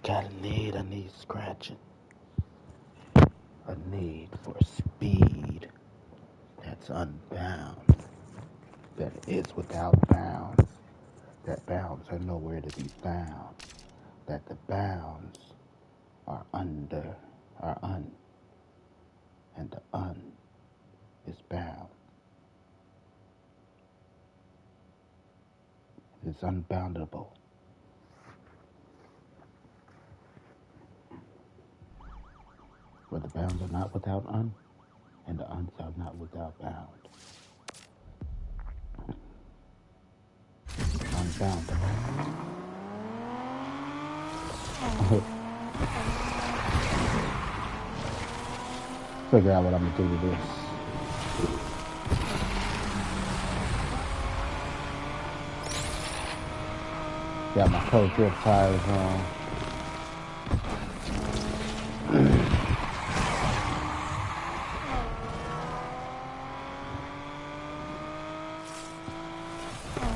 got a need scratching. A need for speed that's unbound, that is without bounds, that bounds are nowhere to be found, that the bounds are un, and the un is bound. It is unboundable. Where the bounds are not without un, and the uns are not without bound. Unboundable. Figure out what I'm gonna do with this. Got my pro drift tires on.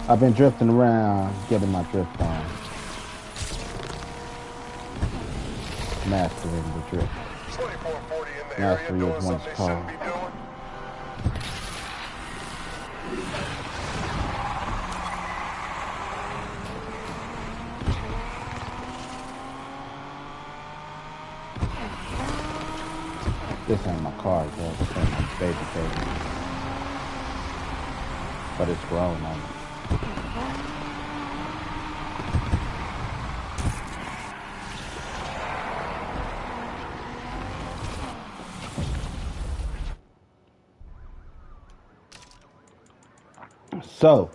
I've been drifting around, getting my drift on. Mastering the drift. 2440 in the Mastery area, is one's call. This ain't my car, though. This ain't my baby. But it's grown on me. So,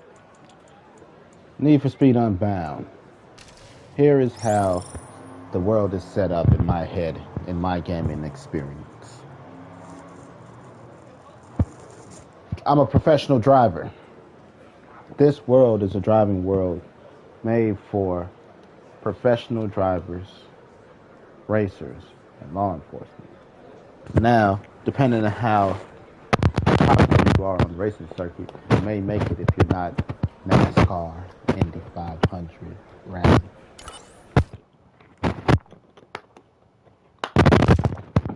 Need for Speed Unbound. Here is how the world is set up in my head, in my gaming experience. I'm a professional driver. This world is a driving world made for professional drivers, racers, and law enforcement. Now, depending on how popular you are on the racing circuit, you may make it if you're not NASCAR, Indy 500, Rally.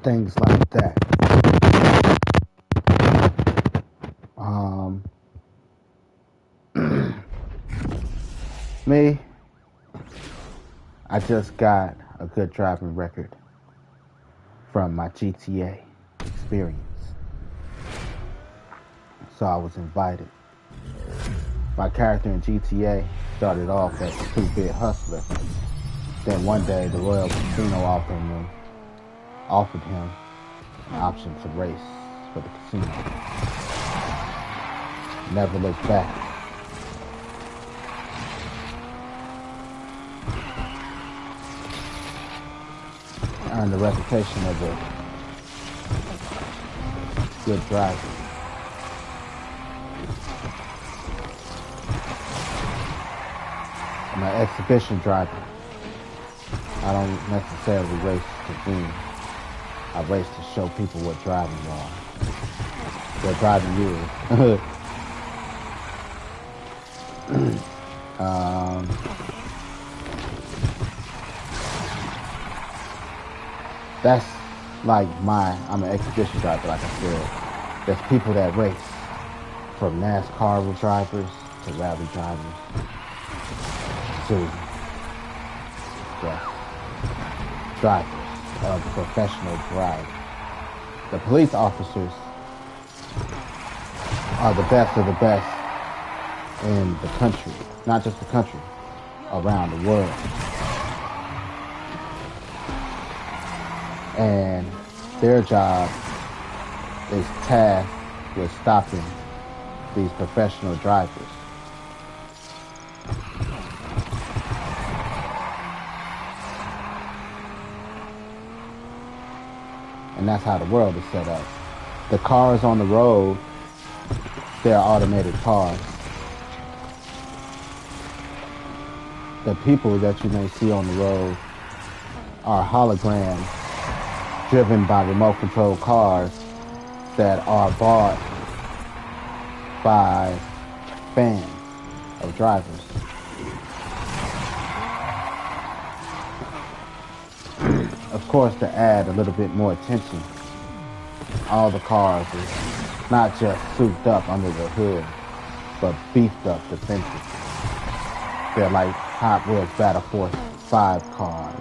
Things like that. Me, I just got a good driving record from my GTA experience. So I was invited. My character in GTA started off as a 2-bit hustler. Then one day the Royal Casino offered him an option to race for the casino. Never looked back. Earned the reputation of a good driver. I'm an exhibition driver. I don't necessarily race to win. I race to show people what driving are. What driving is. That's like I'm an exhibition driver, like I said. There's people that race, from NASCAR drivers to rally drivers to drivers of professional drivers. The police officers are the best of the best in the country, not just the country, around the world. And their job is tasked with stopping these professional drivers. And that's how the world is set up. The cars on the road, they're automated cars. The people that you may see on the road are holograms driven by remote control cars that are bought by fans of drivers. of course, to add a little bit more attention, all the cars are not just souped up under the hood, but beefed up defensively. They're like Hot Wheels Battle Force 5 cars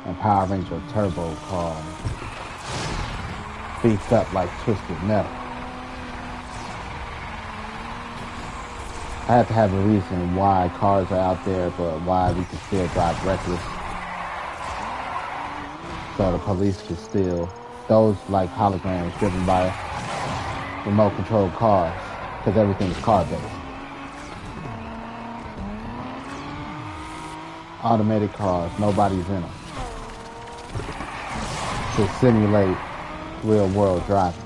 and Power Ranger Turbo cars, beefed up like Twisted Metal. I have to have a reason why cars are out there, but why we can still drive reckless. So the police can steal those like holograms driven by remote controlled cars, because everything is car based. Automated cars, nobody's in them, to simulate real world driving.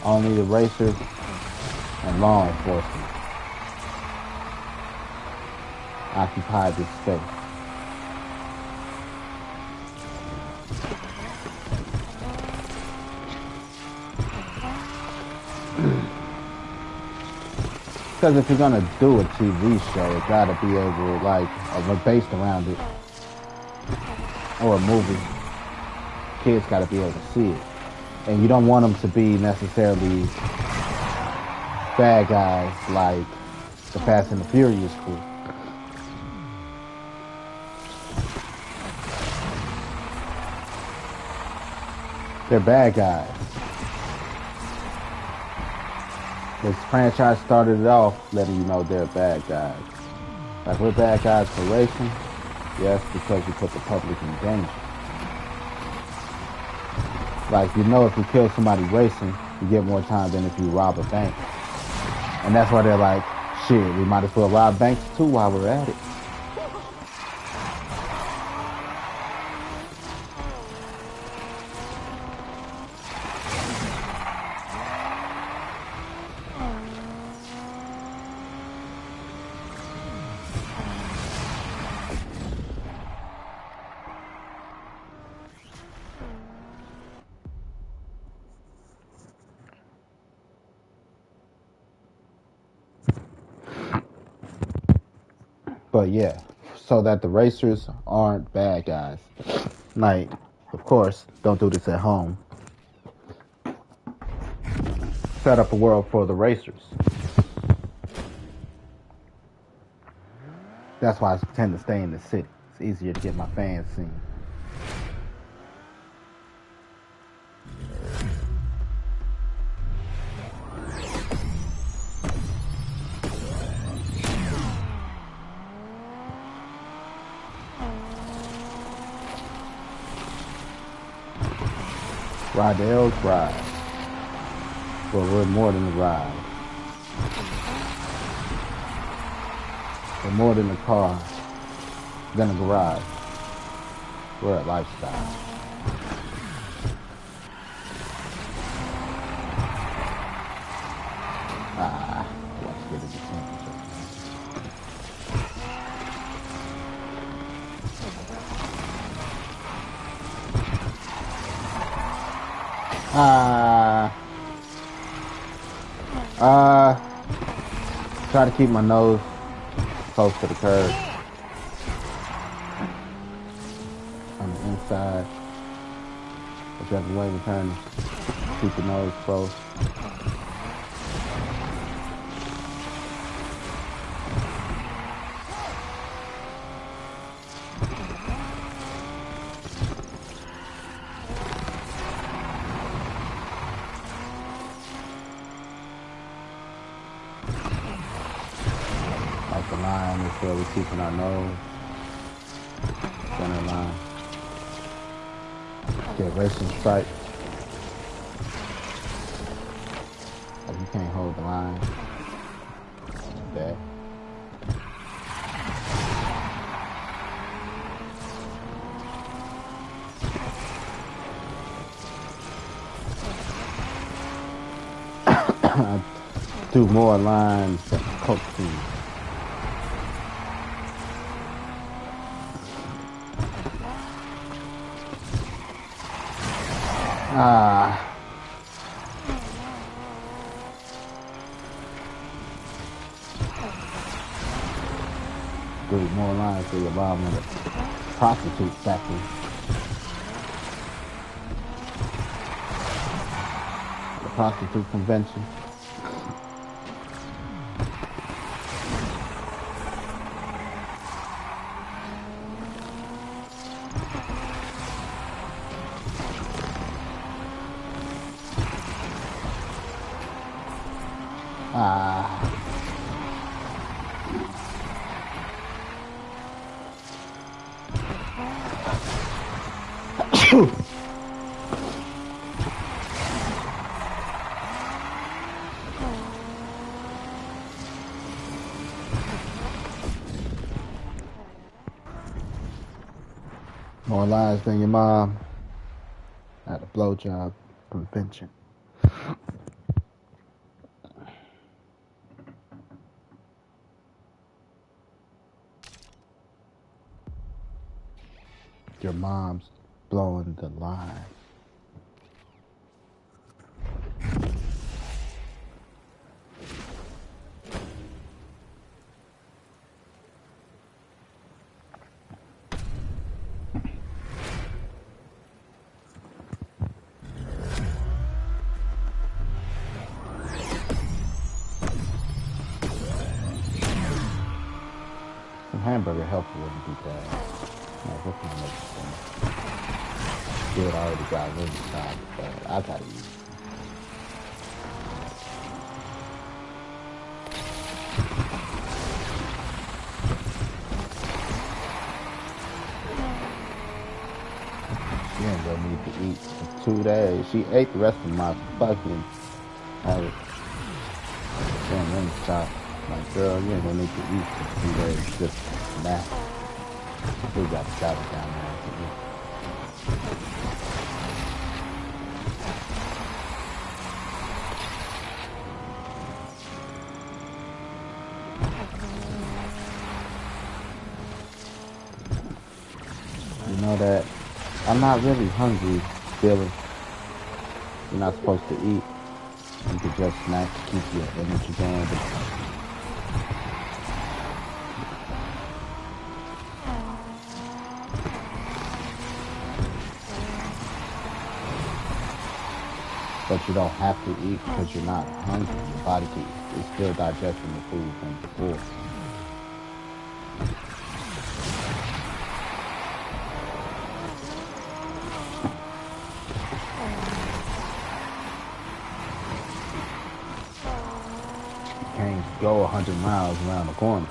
Only the racers and law enforcement occupy this space. Because if you're gonna do a TV show, it gotta be able, like, or based around it, or a movie, kids gotta be able to see it. And you don't want them to be necessarily bad guys like the Fast and the Furious crew. They're bad guys. This franchise started it off letting you know they're bad guys. Like, we're bad guys for racing? Yes, because you put the public in danger. Like, you know, if you kill somebody racing, you get more time than if you rob a bank. And that's why they're like, shit, we might as well rob banks too while we're at it. But yeah, so that the racers aren't bad guys. Like, of course, don't do this at home. Set up a world for the racers. That's why I tend to stay in the city. It's easier to get my fans seen. Ride the L's ride. Well, we're more than a ride. We're more than a car, than a garage. We're a lifestyle. Let's get it to temperature. Try to keep my nose close to the curb. On the inside, whichever way we're turning, keep the nose close. Like the line is where we're keeping our nose. Center line. Get racing stripes. Like you can't hold the line. Like that. I do more lines than coke team. Do more lines for your bottom of it. prostitute factory. The prostitute convention. More lies than your mom at a blowjob convention. Your mom's blowing the line. Some hamburger helper wouldn't be bad. No, what can I make this one? Good, I already got rid of the side, but I gotta eat. She ain't gonna need to eat for 2 days. She ate the rest of my fucking habit. Damn, let me stop. Like, girl, you ain't gonna need to eat for 2 days. Just nap. We got salad down there. You know that I'm not really hungry, Billy. You're not supposed to eat. You could just snack to keep your energy going. But you don't have to eat because you're not hungry. Your body is still digesting the food from before. You can't go 100 miles around the corner.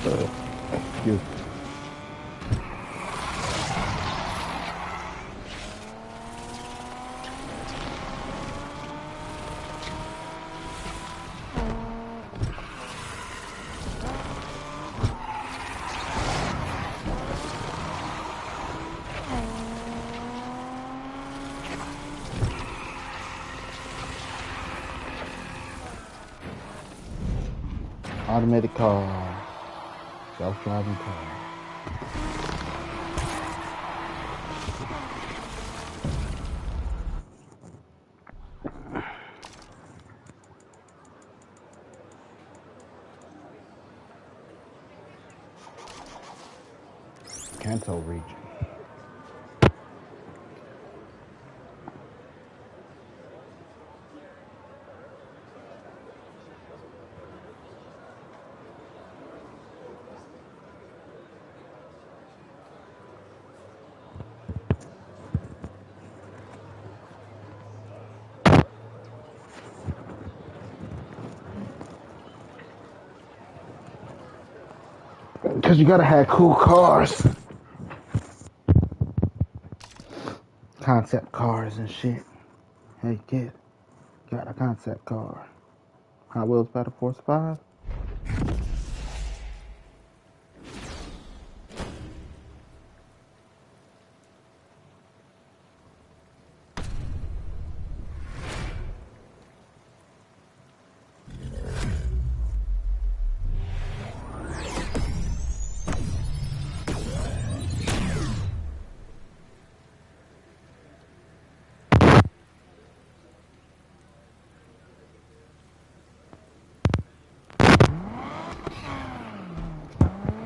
Excuse me. Automated car, self-driving car. Kanto region. Because you gotta have cool cars. Concept cars and shit. Hey kid, got a concept car. Hot Wheels Battle Force 5?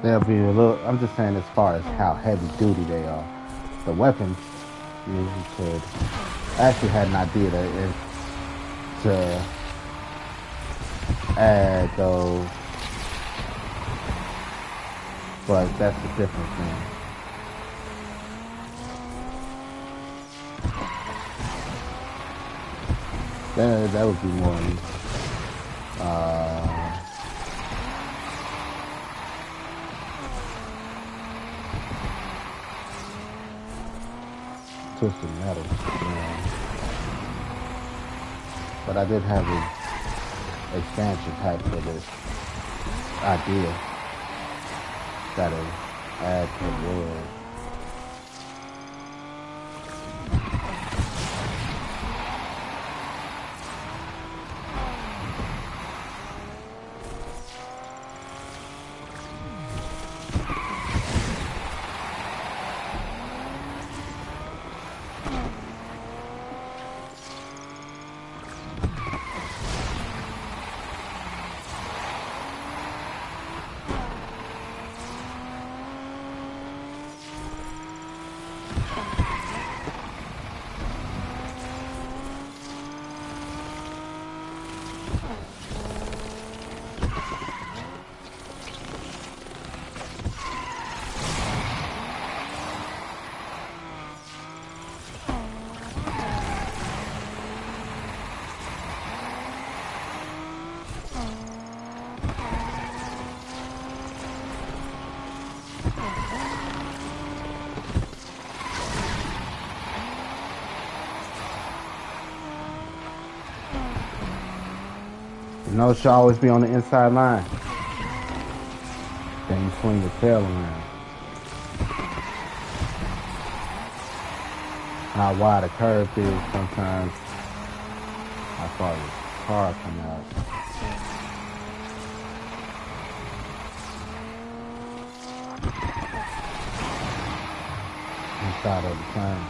They'll be a little, I'm just saying as far as how heavy duty they are. The weapons, you could, I actually had an idea that is to add those, but that's a different thing. That would be more Twisted Metal. Yeah. But I did have an expansion pack for this idea that'll add to the world. You know, it should always be on the inside line. Then you swing the tail around. How wide a curve is sometimes. How far the car come out. Inside of the plane.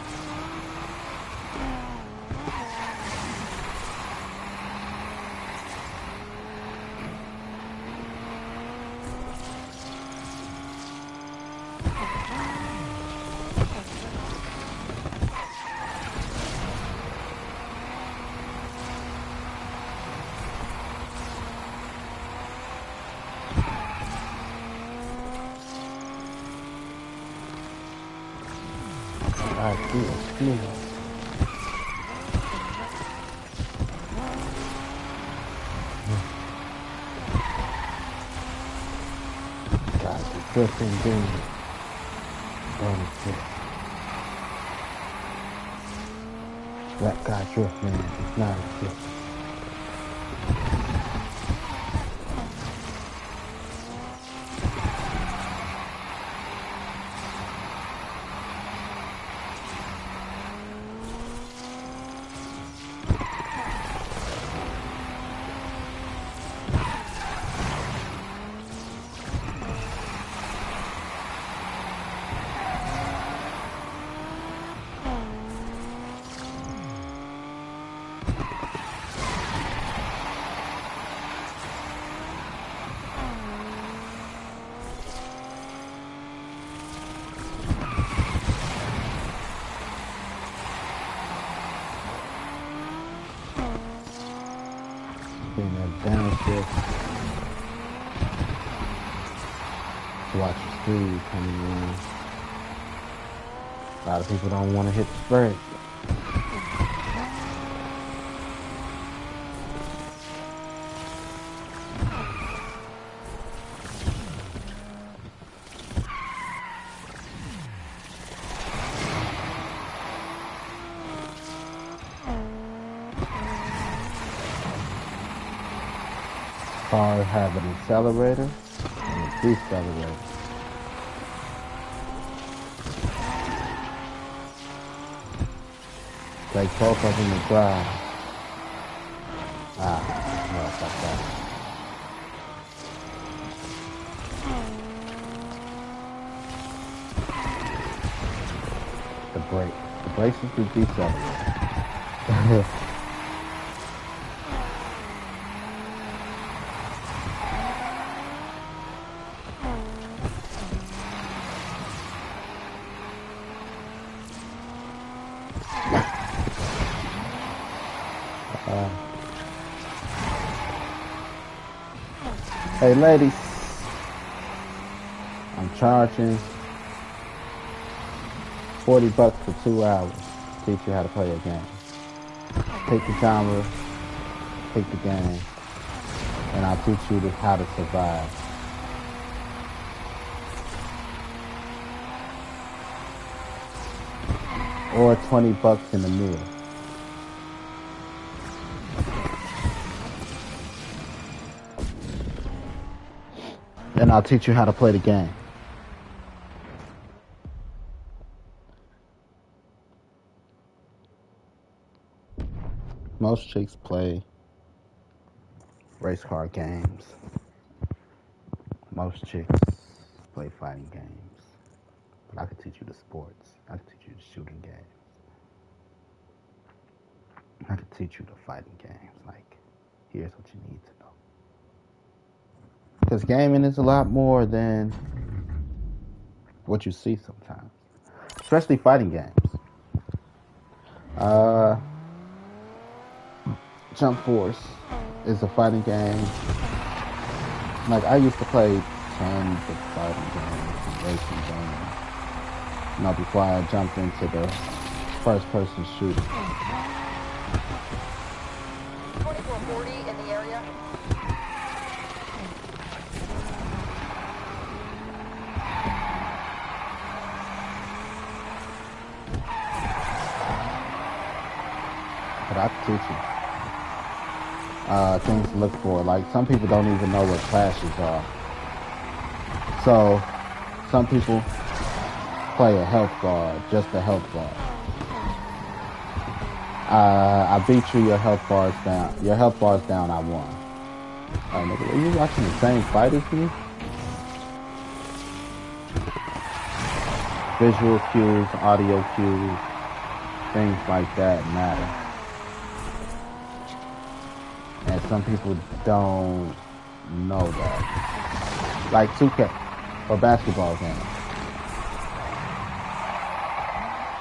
I feel. God, the drifting dude. That guy drifting is not a drift. this. Watch the speed coming in. A lot of people don't want to hit the brake. Cars have an accelerator and a decelerator. Take both of them to drive. No, fuck that. The brake. The brakes is the decelerator. Hey ladies, I'm charging $40 for 2 hours to teach you how to play a game. Pick the genre, pick the game, and I'll teach you how to survive. Or $20 in the meal. And I'll teach you how to play the game. Most chicks play race car games. Most chicks play fighting games. But I can teach you the sports. I can teach you the shooting games. I can teach you the fighting games. Like, here's what you need to know. Because gaming is a lot more than what you see sometimes. Especially fighting games. Jump Force is a fighting game. Like, I used to play tons of fighting games and racing games. Before I jumped into the first person shooting. 2440 in the area. But I can teach you things to look for. Like, some people don't even know what clashes are. So some people play a health bar, just a health bar. I beat you, your health bar's down. Your health bar's down, I won. Nigga, are you watching the same fight as me? Visual cues, audio cues, things like that matter. And some people don't know that. Like 2K or basketball games.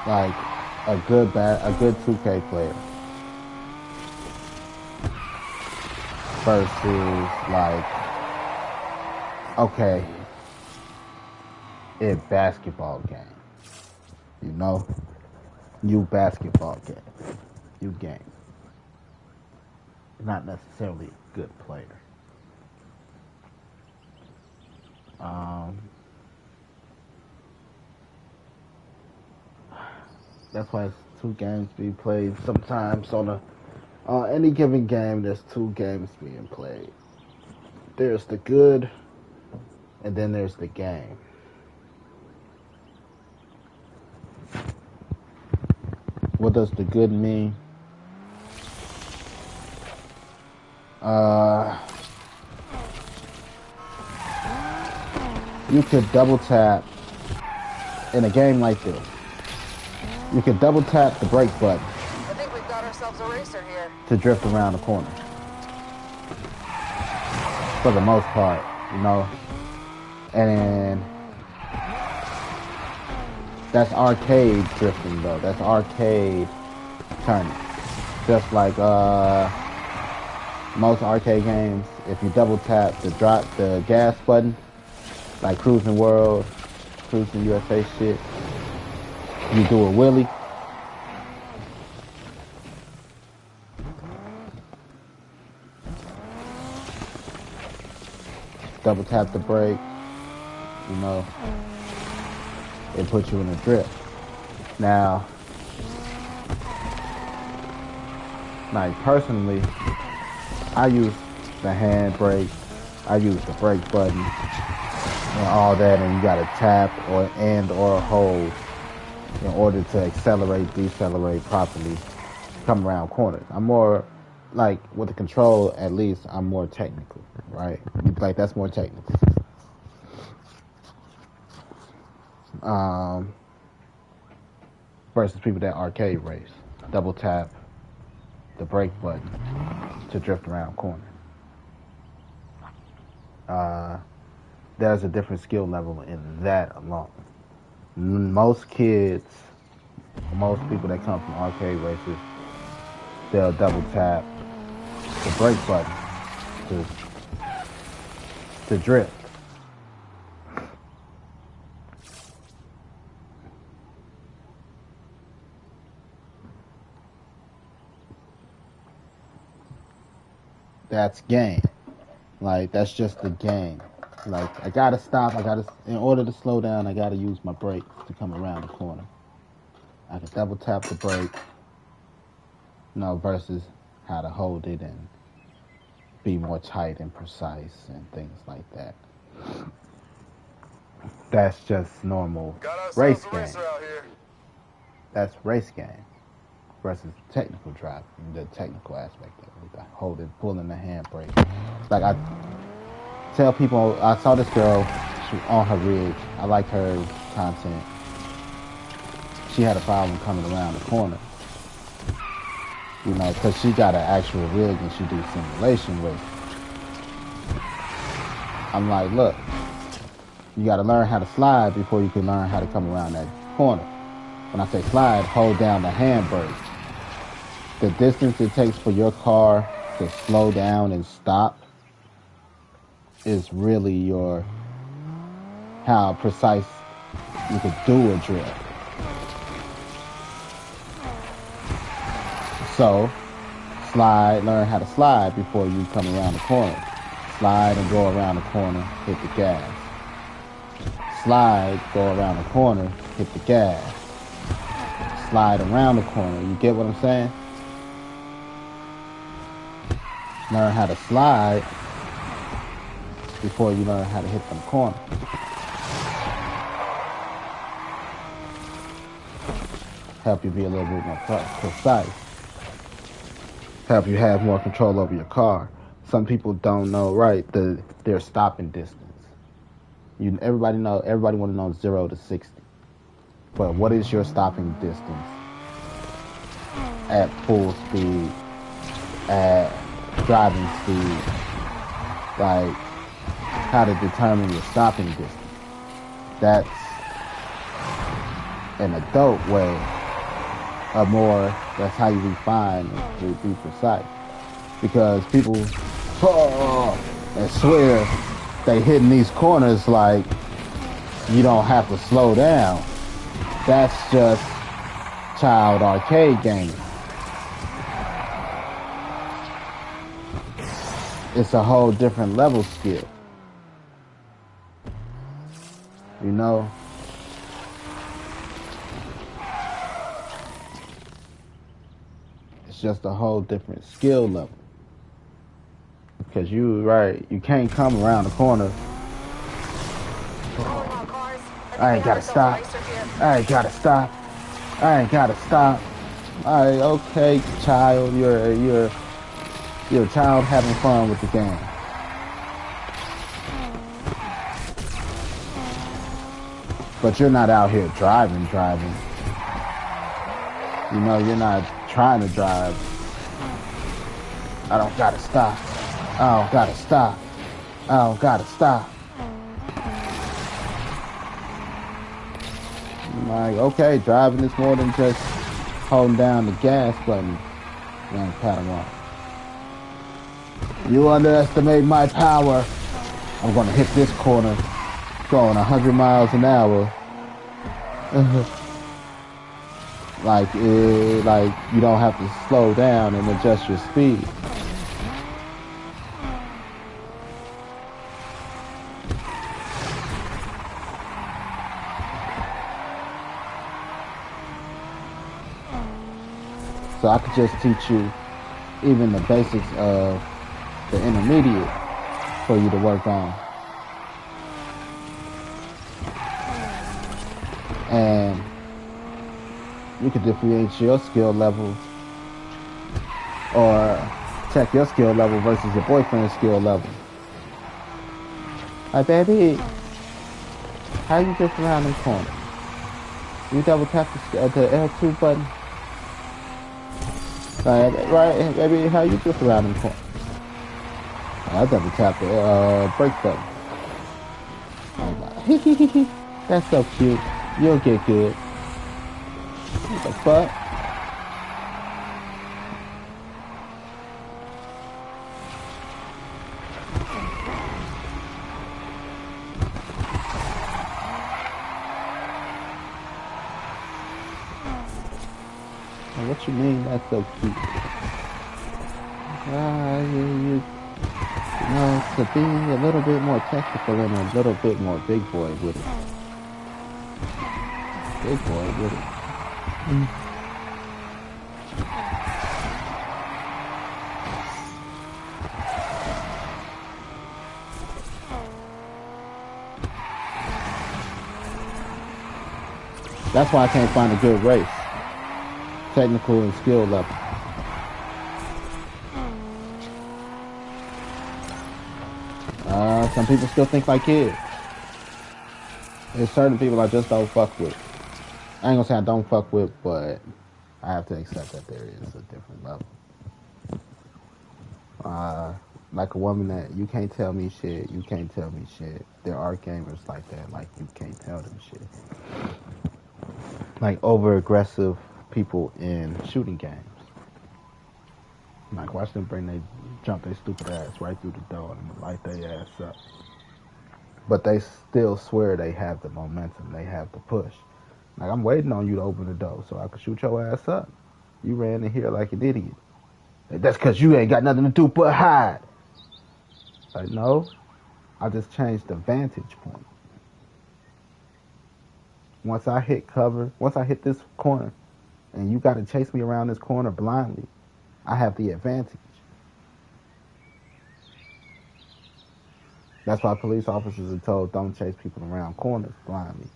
Like a good 2K player versus like, okay, a basketball game. You know? You basketball game. You game. Not necessarily a good player. That's why it's 2 games being played. Sometimes on any given game, there's 2 games being played. There's the good, and then there's the game. What does the good mean? You could double tap in a game like this. You could double tap the brake button. I think we've got ourselves a racer here. To drift around the corner. For the most part, you know. And that's arcade drifting though. That's arcade turning. Just like Most arcade games, if you double tap the gas button, like Cruising World, Cruising USA shit, you do a wheelie. Double tap the brake, you know, it puts you in a drift. Now, like personally, I use the handbrake, I use the brake button and all that, and you gotta tap or hold in order to accelerate, decelerate properly, come around corners. I'm more like with the control, at least I'm more technical, right? Like that's more technical. Versus people that arcade race, double tap the brake button to drift around corners. There's a different skill level in that alone. Most kids, most people that come from arcade races, they'll double tap the brake button to drift. That's game. Like that's just the game. Like I gotta stop. In order to slow down, I gotta use my brake to come around the corner. I can double tap the brake, versus how to hold it and be more tight and precise and things like that. That's just normal race game. That's race game versus technical driving, the technical aspect of it, like holding, pulling the handbrake. Like I tell people, I saw this girl on her rig. I like her content. She had a problem coming around the corner, because she got an actual rig and she do simulation with it. I'm like, look, you got to learn how to slide before you can learn how to come around that corner. When I say slide, hold down the handbrake. The distance it takes for your car to slow down and stop is really how precise you could do a drift. So, learn how to slide before you come around the corner. Slide and go around the corner, hit the gas. Slide, go around the corner, hit the gas. Slide around the corner. You get what I'm saying? Learn how to slide before you learn how to hit them corners. Help you be a little bit more precise. Help you have more control over your car. Some people don't know, their stopping distance. Everybody want to know 0 to 60. But what is your stopping distance at full speed, at driving speed? Like, how to determine your stopping distance. That's an adult way that's how you refine and be precise. Because people and swear they hitting these corners like you don't have to slow down. That's just child arcade gaming. It's a whole different level skill. It's just a whole different skill level. Because you can't come around the corner. I ain't gotta stop. I ain't gotta stop. I ain't gotta stop. Alright, okay, child, you're a child having fun with the game. But you're not out here driving. You're not trying to drive. I don't gotta stop. I don't gotta stop. I don't gotta stop. I'm like, okay, driving is more than just holding down the gas button and Padawan. You underestimate my power. I'm gonna hit this corner going 100 miles an hour. like you don't have to slow down and adjust your speed. So I could just teach you even the basics of the intermediate for you to work on. And you could differentiate your skill level or check your skill level versus your boyfriend's skill level. Like, baby, how you drift around in corners? You double tap the L2 button. Right, baby, how you drift around in corners? I double tap the brake button. I'm like, that's so cute. You'll get good. What the fuck? What you mean that's so cute? You know, to be a little bit more technical and a little bit more big boy with it. Big boy with it. That's why I can't find a good race. Technical and skill level. Some people still think like kids. There's certain people I just don't fuck with. I ain't gonna say I don't fuck with, but I have to accept that there is a different level. Like a woman that you can't tell me shit, you can't tell me shit. There are gamers like that, like you can't tell them shit. Like over aggressive people in shooting games. Like watch them jump their stupid ass right through the door and light their ass up. But they still swear they have the momentum, they have the push. Like I'm waiting on you to open the door so I can shoot your ass up. You ran in here like an idiot. Like, that's cause you ain't got nothing to do but hide. Like no, I just changed the vantage point. Once I hit cover, once I hit this corner, and you gotta chase me around this corner blindly, I have the advantage. That's why police officers are told don't chase people around corners blindly.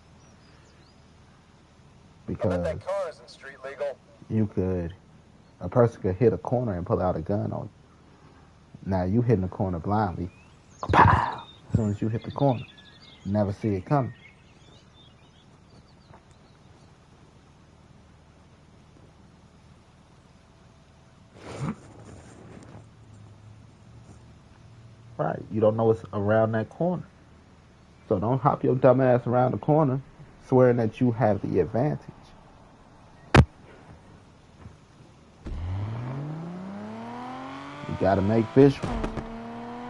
Because that car isn't street legal. A person could hit a corner and pull out a gun on you. Now you hitting the corner blindly. Pow! As soon as you hit the corner, you never see it coming. Right, you don't know what's around that corner. So don't hop your dumb ass around the corner swearing that you have the advantage. You gotta make visuals.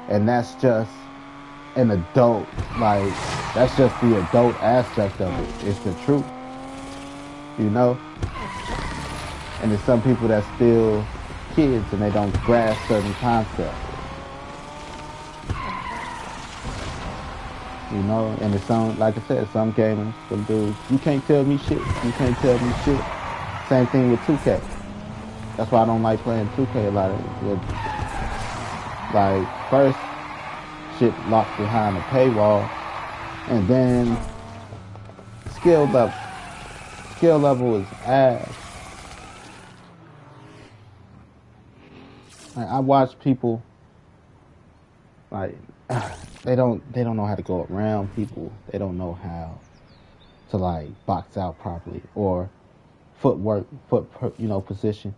And that's just an adult, like, that's just the adult aspect of it. It's the truth. You know? And there's some people that still kids and they don't grasp certain concepts. You know, and it's some, like I said, some gamers, some dudes, you can't tell me shit. You can't tell me shit. Same thing with 2K. That's why I don't like playing 2K a lot. Like, first, shit locked behind a paywall, and then skill level. Skill level is ass. Like, I watch people, like, they don't know how to go around people. They don't know how to like box out properly or footwork, position.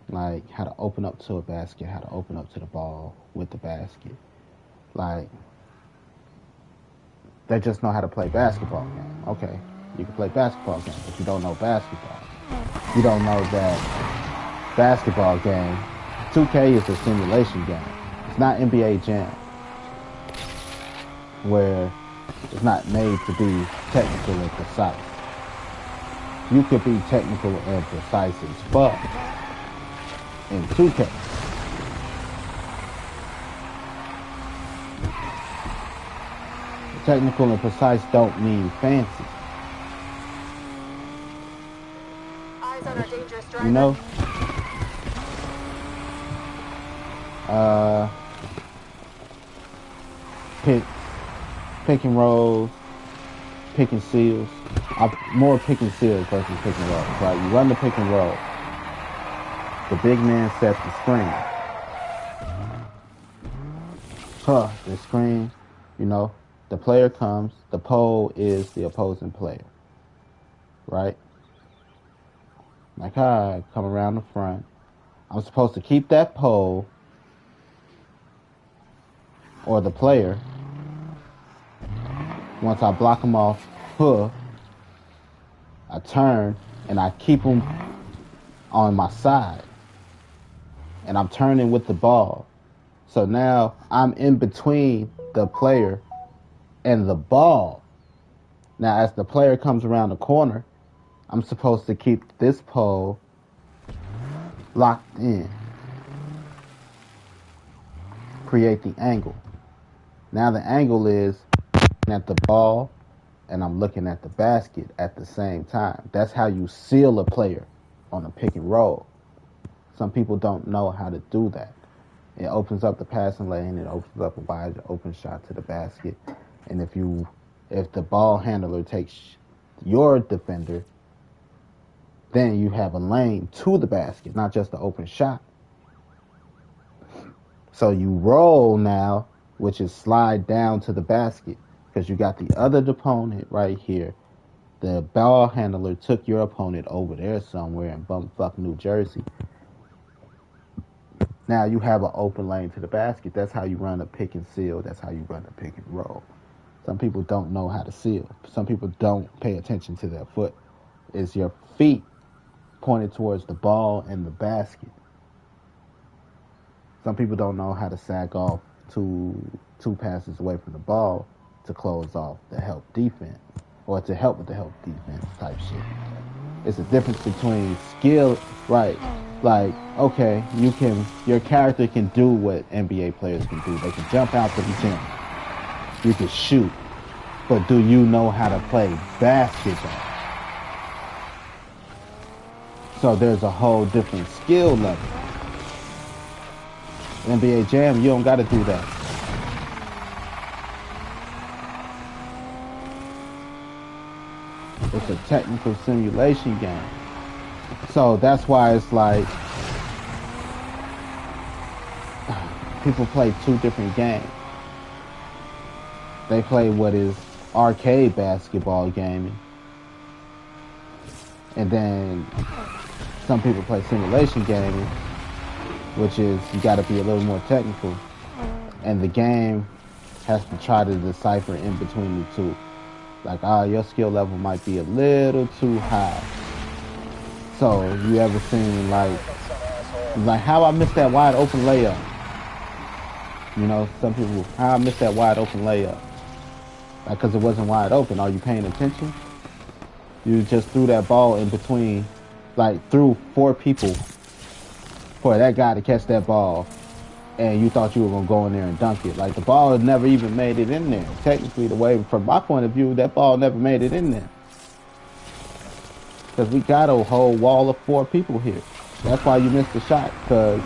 Like how to open up to a basket, how to open up to the ball with the basket. Like they just know how to play basketball game. Okay, you can play basketball game, but you don't know basketball. You don't know that basketball game. 2K is a simulation game. It's not NBA Jam, where it's not made to be technical and precise. You could be technical and precise as fuck in 2K. Technical and precise don't mean fancy. Eyes on our dangerous driver. You know? Pick and rolls, pick and seals. More pick and seals versus pick and rolls, right? You run the pick and roll. The big man sets the screen. The screen, you know, the player comes, the pole is the opposing player, right? Like, I come around the front. I'm supposed to keep that pole or the player. Once I block him off, I turn and I keep him on my side. And I'm turning with the ball. So now I'm in between the player and the ball. Now as the player comes around the corner, I'm supposed to keep this pole locked in. Create the angle. Now the angle is at the ball and I'm looking at the basket at the same time. That's how you seal a player on a pick and roll. Some people don't know how to do that. It opens up the passing lane. It opens up a wide open shot to the basket. And if the ball handler takes your defender, then you have a lane to the basket, not just an open shot. So you roll now, which is slide down to the basket, because you got the other opponent right here. The ball handler took your opponent over there somewhere in bumfuck New Jersey. Now you have an open lane to the basket. That's how you run a pick and seal. That's how you run a pick and roll. Some people don't know how to seal. Some people don't pay attention to their foot. It's your feet pointed towards the ball and the basket. Some people don't know how to sag off two passes away from the ball to close off the help defense, or to help with the help defense type shit. It's a difference between skill, right? Like, okay, your character can do what NBA players can do. They can jump out to the gym. You can shoot. But do you know how to play basketball? So there's a whole different skill level. NBA Jam, you don't got to do that. It's a technical simulation game. So that's why it's like people play two different games. They play what is arcade basketball gaming. And then some people play simulation gaming, which is you got to be a little more technical. And the game has to try to decipher in between the two. Like, your skill level might be a little too high. So, you ever seen, like how I missed that wide open layup? You know, some people, how I missed that wide open layup? Like, because it wasn't wide open. Are you paying attention? You just threw that ball in between, like, threw 4 people for that guy to catch that ball. And you thought you were going to go in there and dunk it. Like, the ball never even made it in there. Technically, the way, from my point of view, that ball never made it in there. Because we got a whole wall of 4 people here. That's why you missed the shot. Because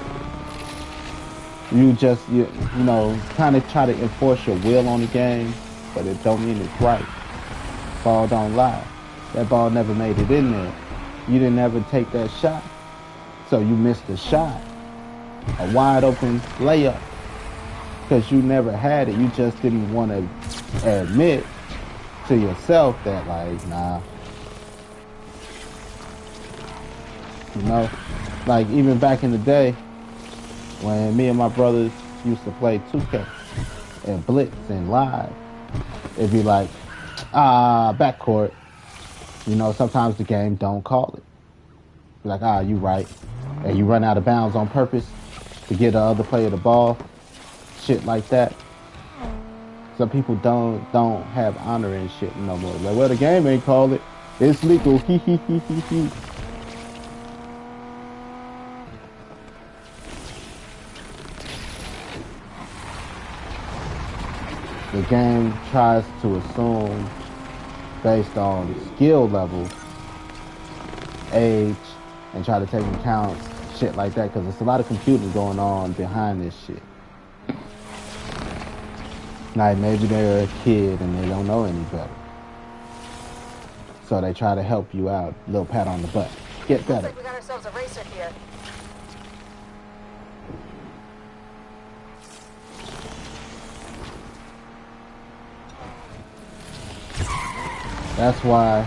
you just, you know, kind of try to enforce your will on the game. But it don't mean it's right. Ball don't lie. That ball never made it in there. You didn't ever take that shot. So you missed the shot. A wide open layup, because you never had it. You just didn't want to admit to yourself that, like, nah. You know, like, even back in the day when me and my brothers used to play 2K and Blitz and Live, it'd be like, backcourt. You know, sometimes the game don't call it. Be like, you right. And you run out of bounds on purpose to get the other player the ball. shit like that. Some people don't have honor and shit no more. Like, well, the game ain't called it. It's legal. Hee hee hee hee hee. The game tries to assume based on skill level, age, and try to take into account shit like that because there's a lot of computing going on behind this shit. Like maybe they're a kid and they don't know any better. So they try to help you out. Little pat on the butt. Get better. Looks like we got ourselves a racer here. That's why,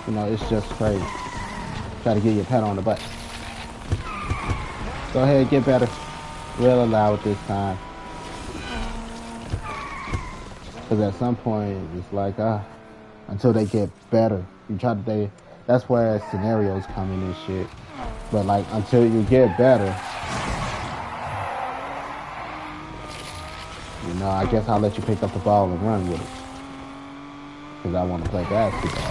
it's just crazy. Try to get your pat on the butt. Go ahead, get better. Real loud this time. Because at some point, it's like, until they get better. That's where scenarios come in and shit. But like, until you get better, I guess I'll let you pick up the ball and run with it. Because I want to play basketball.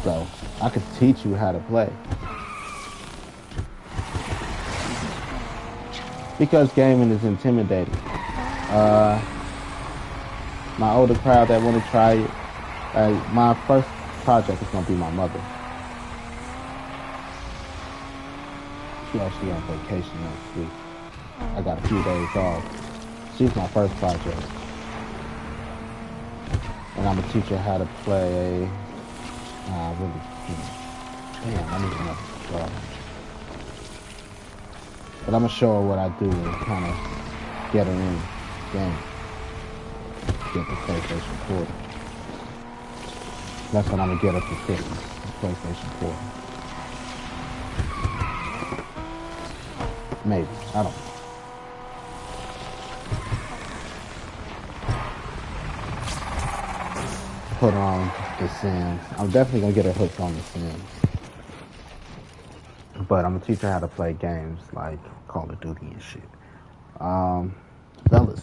So, I could teach you how to play. Because gaming is intimidating. My older crowd that want to try it, my first project is going to be my mother. She's actually on vacation next week. I got a few days off. She's my first project. And I'm going to teach her how to play I need another controller. But I'm going to show her what I do and kind of get her in the game. Get the PlayStation 4. That's what I'm going to get her for Christmas, the PlayStation 4. Maybe. I don't know. Put on The Sims. I'm definitely going to get her hooked on The Sims. But I'm going to teach her how to play games like Call of Duty and shit. Fellas.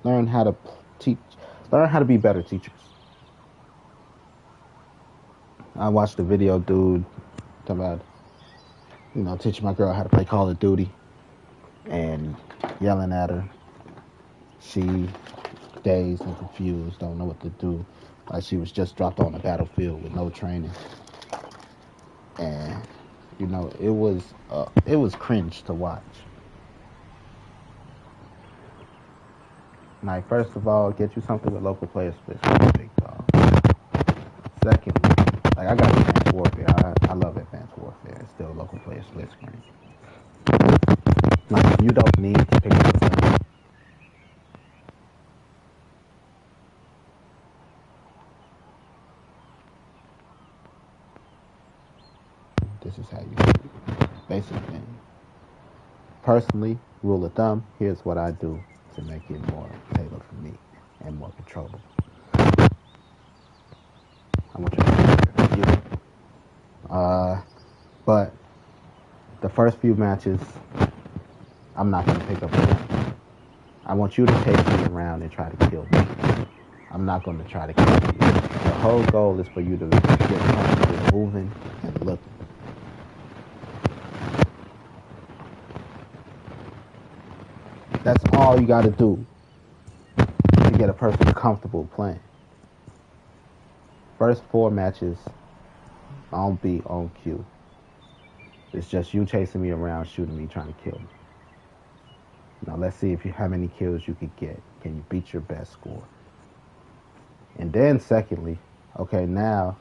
Learn how to be better teachers. I watched a video dude talking about, teaching my girl how to play Call of Duty and yelling at her. She dazed and confused, don't know what to do. Like she was just dropped on the battlefield with no training. And, it was cringe to watch. Like, first of all, get you something with local player split screen, big dog. Secondly, like I got Advanced Warfare. I love Advanced Warfare. It's still local player split screen. Like, you don't need to pick up something. This is how you do it. Basic thing. Personally, rule of thumb, here's what I do to make it more tailored for me and more controllable. I want you to do it. But the first few matches, I'm not going to pick up a gun. I want you to take me around and try to kill me. I'm not going to try to kill you. The whole goal is for you to get comfortable moving and looking. That's all you got to do to get a person comfortable playing. First 4 matches, on beat, on cue. It's just you chasing me around, shooting me, trying to kill me. Now let's see how many kills you could get. Can you beat your best score? And then secondly, okay, now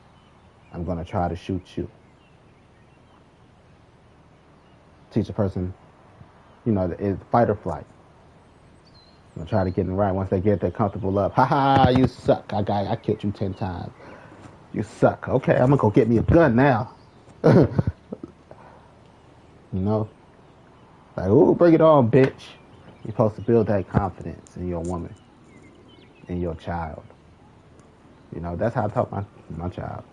I'm going to try to shoot you. Teach a person, it's fight or flight. I'm gonna try to get them right. Once they get their comfortable up, you suck. I killed you 10 times. You suck. Okay, I'm gonna go get me a gun now. Like, ooh, bring it on, bitch. You're supposed to build that confidence in your woman, in your child. You know, that's how I taught my child.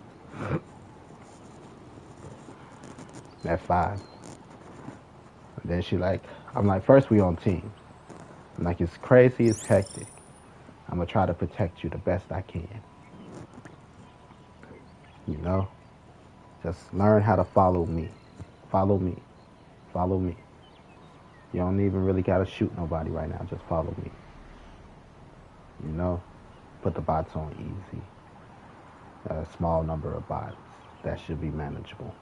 At 5. And then I'm like, first we on team. I'm like, it's crazy, it's hectic. I'm gonna try to protect you the best I can. You know? Just learn how to follow me. Follow me. Follow me. You don't even really gotta shoot nobody right now. Just follow me. You know? Put the bots on easy. A small number of bots. That should be manageable.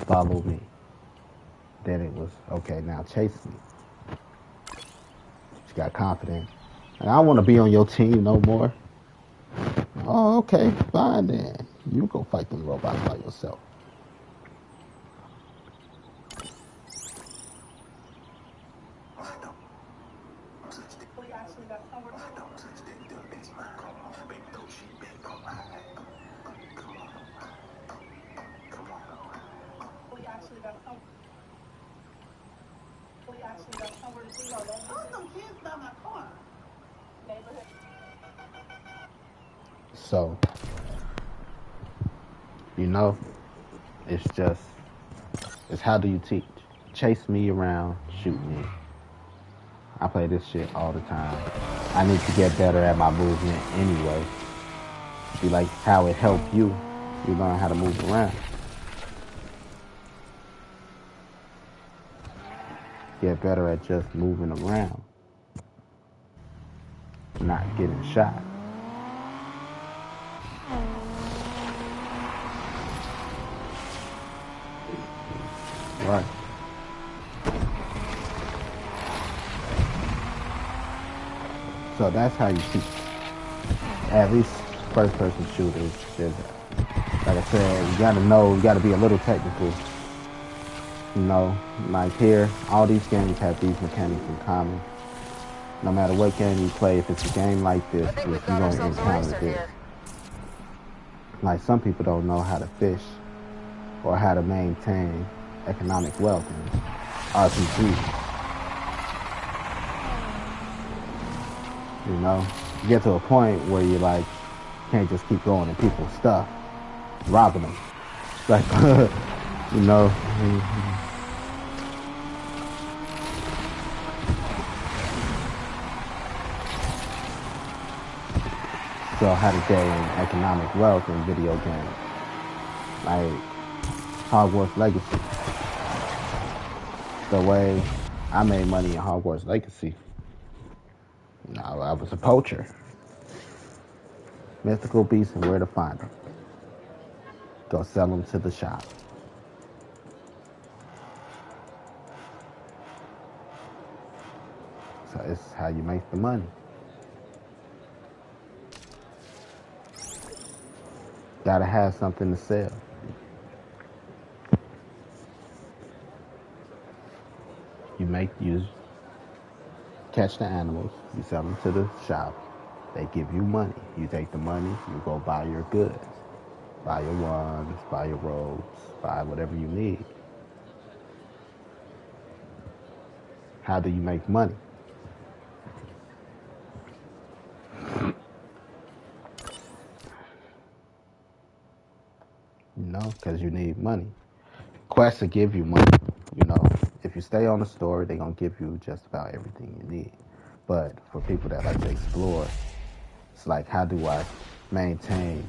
Follow me. Then it was, okay, now chase me. She got confident. And I don't want to be on your team no more. Oh, okay, fine then. You go fight them robots by yourself. So, you know, it's how do you teach? Chase me around, shoot me. I play this shit all the time. I need to get better at my movement anyway. See, like how it helped you. You learn how to move around. Get better at just moving around. Not getting shot. Right. So that's how you teach. At least first person shooters. Like I said, you gotta be a little technical. You know, like here, all these games have these mechanics in common. No matter what game you play, if it's a game like this, you're going to encounter this. Like some people don't know how to fish or how to maintain economic wealth in RPG. You know, you get to a point where you like can't just keep going in people's stuff, robbing them. Like, you know. So how to gain economic wealth in video games, like Hogwarts Legacy. The way I made money in Hogwarts Legacy, you know, I was a poacher. Mythical beasts and where to find them. Go sell them to the shop. So it's how you make the money. Gotta have something to sell. You catch the animals, you sell them to the shop. They give you money. You take the money, you go buy your goods. Buy your wands, buy your robes, buy whatever you need. How do you make money? You know, because you need money. Quests will give you money. You know, if you stay on the story, they're going to give you just about everything you need. But for people that like to explore, it's like, how do I maintain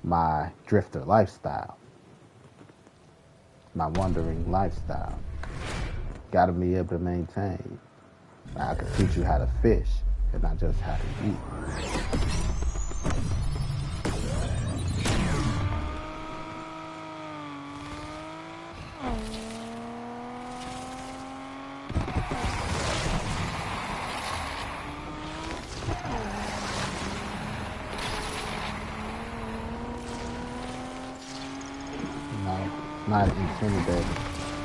my drifter lifestyle? My wandering lifestyle. Gotta be able to maintain. I can teach you how to fish and not just how to eat. Not intimidating.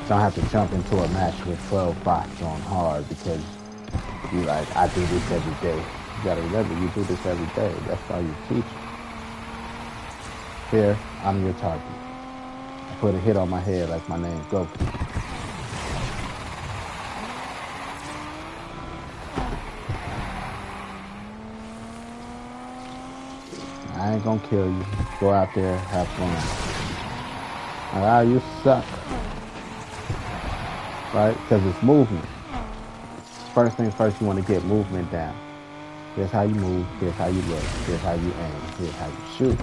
Don't have to jump into a match with 12 bots on hard because you like, I do this every day. You gotta remember, you do this every day. That's how you teach. Here, I'm your target. I put a hit on my head like my name's Goku. I ain't gonna kill you. Go out there, have fun. Like, you suck. Right? Because it's movement. First things first, you want to get movement down. Here's how you move. Here's how you look. Here's how you aim. Here's how you shoot.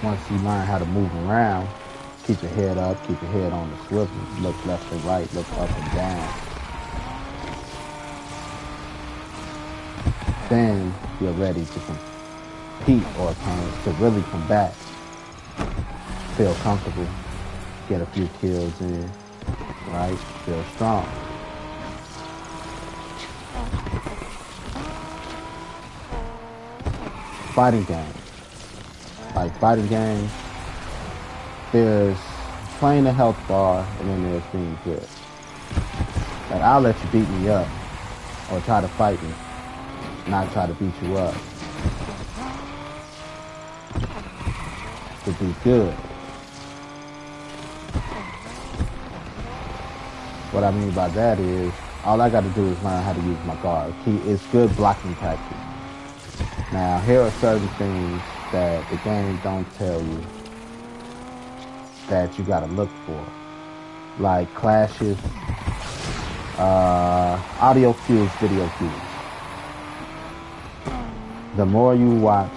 Once you learn how to move around, keep your head up, keep your head on the swivel, look left and right, look up and down. Then you're ready to compete or to really combat. Feel comfortable, get a few kills in, right? Feel strong. Fighting games. Like fighting games, there's playing the health bar and then there's being good. Like I'll let you beat me up or try to fight me, not try to beat you up. To be good. What I mean by that is, all I got to do is learn how to use my guard. It's good blocking practice. Now, here are certain things that the game don't tell you that you got to look for. Like clashes, audio cues, video cues. The more you watch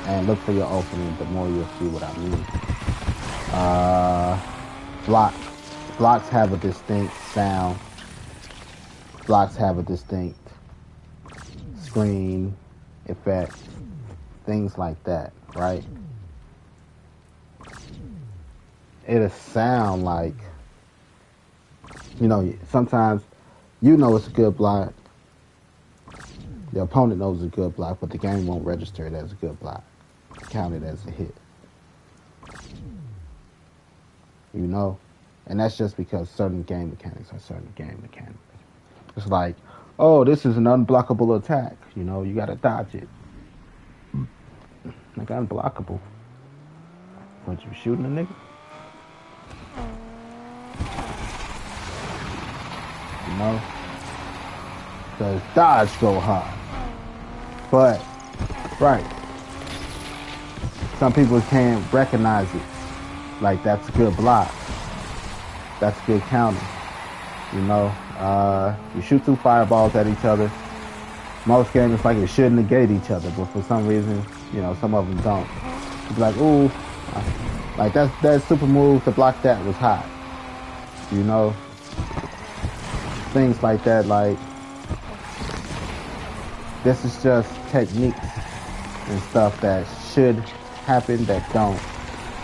and look for your opening, the more you'll see what I mean. Blocks have a distinct sound. Blocks have a distinct screen effect. Things like that, right? It'll sound like, sometimes it's a good block. The opponent knows it's a good block, but the game won't register it as a good block. Count it as a hit. And that's just because certain game mechanics are certain game mechanics. It's like, oh, this is an unblockable attack. You gotta dodge it. Like unblockable. But you shooting a nigga? Because dodge go hard. But, right. Some people can't recognize it. Like, that's a good block. That's a good counter. You shoot two fireballs at each other. Most games, it's like it should negate each other, but for some reason, some of them don't. You be like, ooh, like that super move to block that was hot. Things like that, like, this is just techniques and stuff that should happen that don't,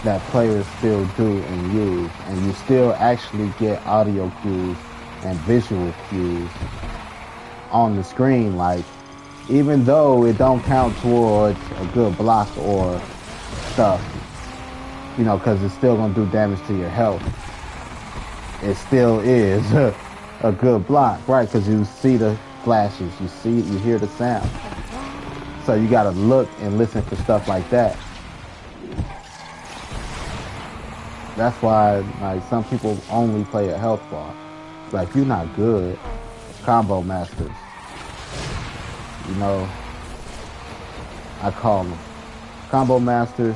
that players still do and use, and you still actually get audio cues and visual cues on the screen. Like, even though it don't count towards a good block or stuff, because it's still gonna do damage to your health, it still is a good block, right? Because you see the flashes, you hear the sound, so you gotta look and listen for stuff like that. That's why, like, some people only play a health bar. Like, you're not good. Combo masters. I call them combo masters.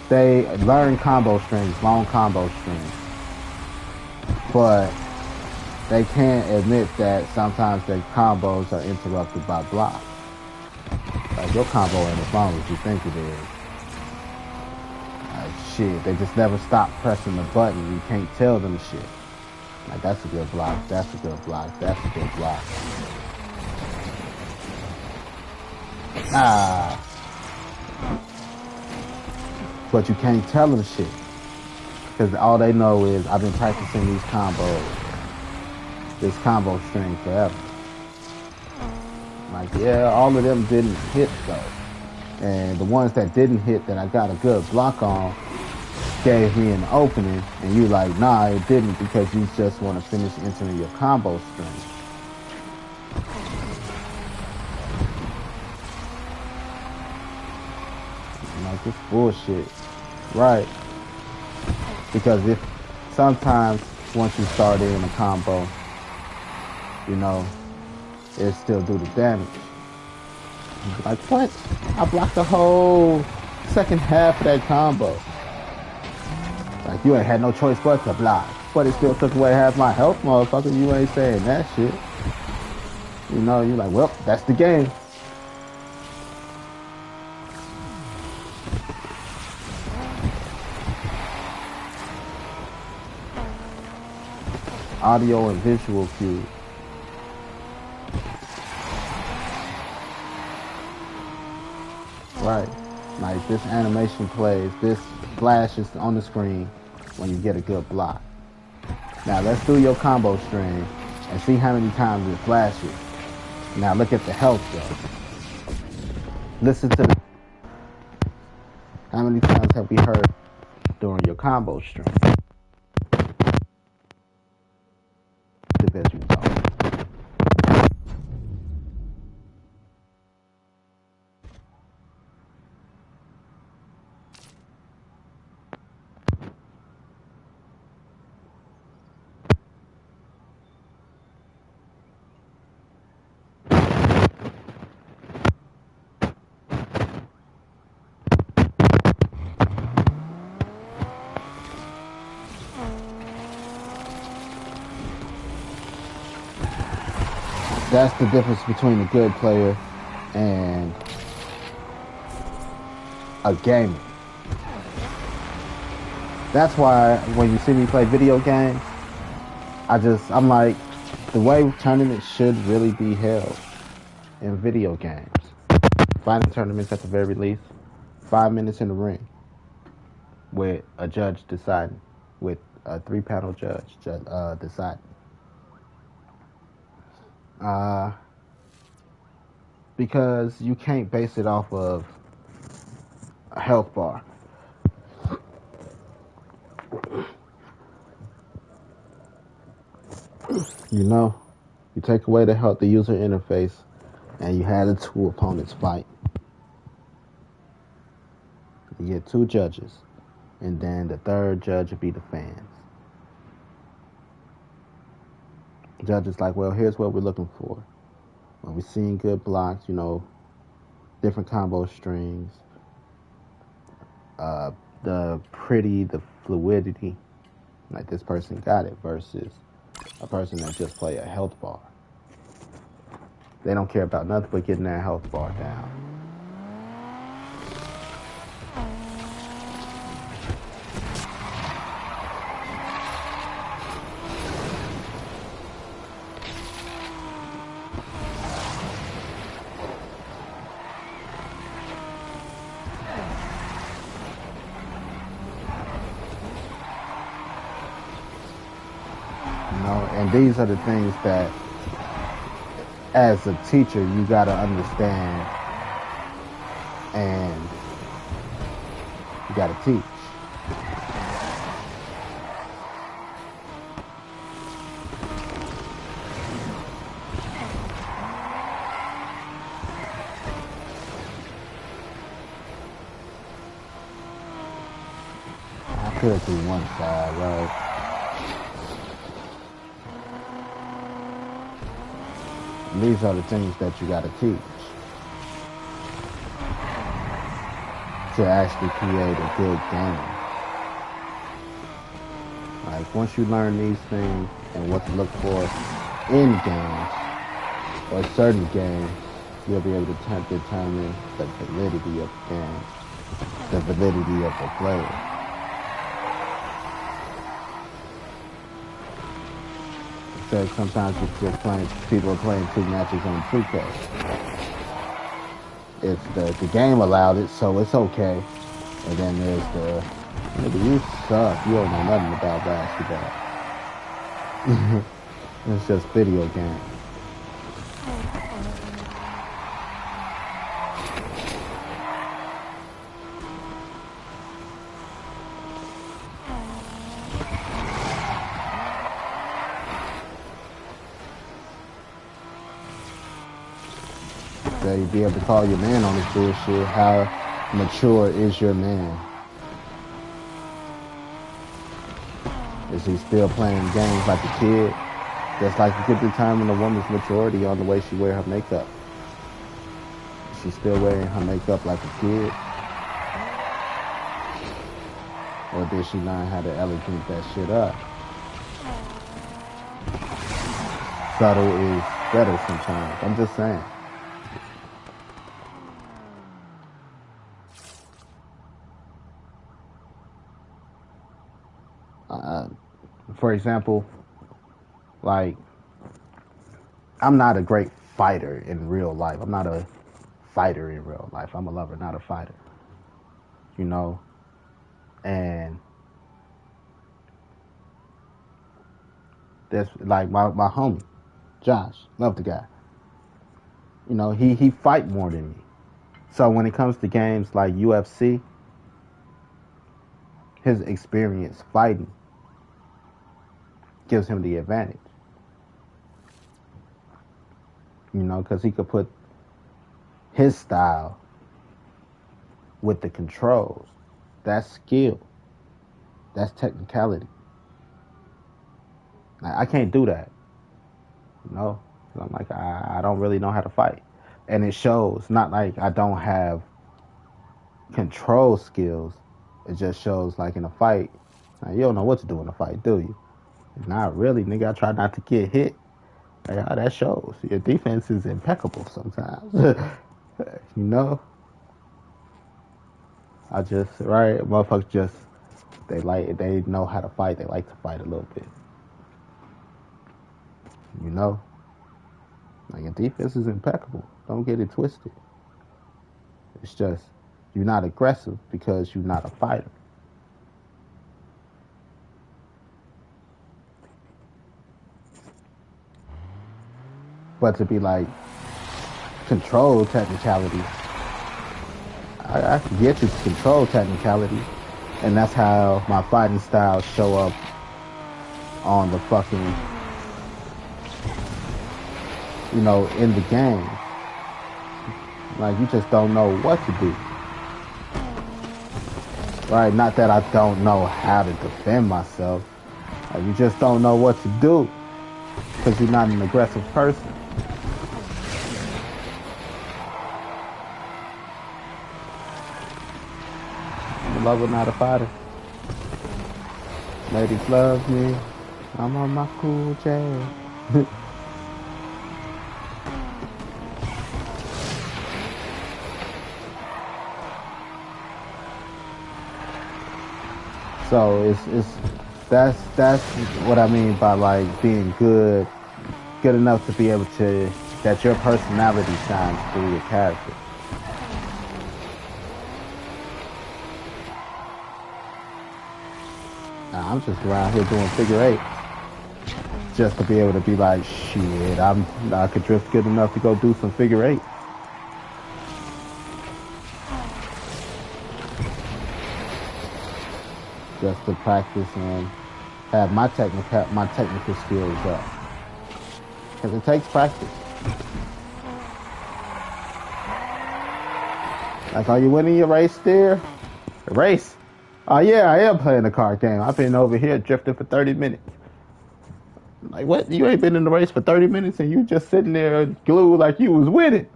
They learn combo strings, long combo strings. But they can't admit that sometimes their combos are interrupted by blocks. Like, your combo ain't as long as you think it is. Shit, they just never stop pressing the button. You can't tell them shit. Like, that's a good block, that's a good block, that's a good block. But you can't tell them shit. Because all they know is, I've been practicing these combos, this combo string forever. Like, yeah, all of them didn't hit though. And the ones that didn't hit that I got a good block on gave me an opening, and you like, nah, it didn't, because you just want to finish entering your combo string. Like, this bullshit. Right. Because if sometimes once you start in a combo, you know, it still do the damage. You'd be like, what? I blocked the whole second half of that combo. Like, you ain't had no choice but to block. But it still took away half my health, motherfucker. You ain't saying that shit. You know, you're like, well, that's the game. Audio and visual cues. Right. Like, this animation plays, this flashes on the screen when you get a good block. Now, let's do your combo string and see how many times it flashes. Now, look at the health, though. Listen to the... How many times have we heard during your combo string? The best you talk. That's the difference between a good player and a gamer. That's why when you see me play video games, I'm like, the way tournaments should really be held in video games. Fighting tournaments at the very least, 5 minutes in the ring with a judge deciding, with a 3-panel judge deciding. Because you can't base it off of a health bar. You know, you take away the user interface, and you had the two opponents fight. You get 2 judges, and then the third judge would be the fans. The judge is like, well, here's what we're looking for. When we're seeing good blocks, you know, different combo strings, the fluidity, like this person got it, versus a person that just play a health bar. They don't care about nothing but getting that health bar down. And these are the things that, as a teacher, you gotta understand and you gotta teach. I could do one side, right? These are the things that you gotta teach to actually create a good game. Like, once you learn these things and what to look for in games or certain games, you'll be able to determine the validity of the game, the validity of the player. So sometimes it's just people are playing 2 matches on 2K. It's the game allowed it, so it's okay. And then there's the, nigga, you suck. You don't know nothing about basketball. It's just video game. So you be able to call your man on this bullshit. How mature is your man? Is he still playing games like a kid? Just like you could determine a woman's maturity on the way she wear her makeup. Is she still wearing her makeup like a kid? Or did she learn how to elegant that shit up? Subtle is better sometimes. I'm just saying. For example, like, I'm not a great fighter in real life. I'm not a fighter in real life. I'm a lover, not a fighter. You know? And that's like my homie, Josh. Love the guy. You know, he fight more than me. So when it comes to games like UFC, his experience fighting gives him the advantage. You know, because he could put his style with the controls. That's skill. That's technicality. I can't do that. You know? I'm like, I don't really know how to fight. And it shows. Not like I don't have control skills. It just shows like in a fight. You don't know what to do in a fight, do you? Not really, nigga. I try not to get hit. Like, that shows. Your defense is impeccable sometimes. You know? Motherfuckers just, they know how to fight. They like to fight a little bit. You know? Like, your defense is impeccable. Don't get it twisted. It's just, you're not aggressive because you're not a fighter. But to be like, control technicality, I can get you to control technicality. And that's how my fighting styles show up on the fucking, you know, in the game. Like, you just don't know what to do. Right? Not that I don't know how to defend myself. Like, you just don't know what to do because you're not an aggressive person. I'm a lover, not a fighter. Ladies love me. I'm on my cool jazz. So that's what I mean by like being good enough to be able to, that your personality shines through your character. I'm just around here doing figure eight just to be able to be like, shit, I could drift good enough to go do some figure eight. Just to practice and have my technical skills up. Because it takes practice. Like, are you winning your race there? A race? Oh yeah, I am playing the card game. I've been over here drifting for 30 minutes. Like, what? You ain't been in the race for 30 minutes and you just sitting there glued like you was winning.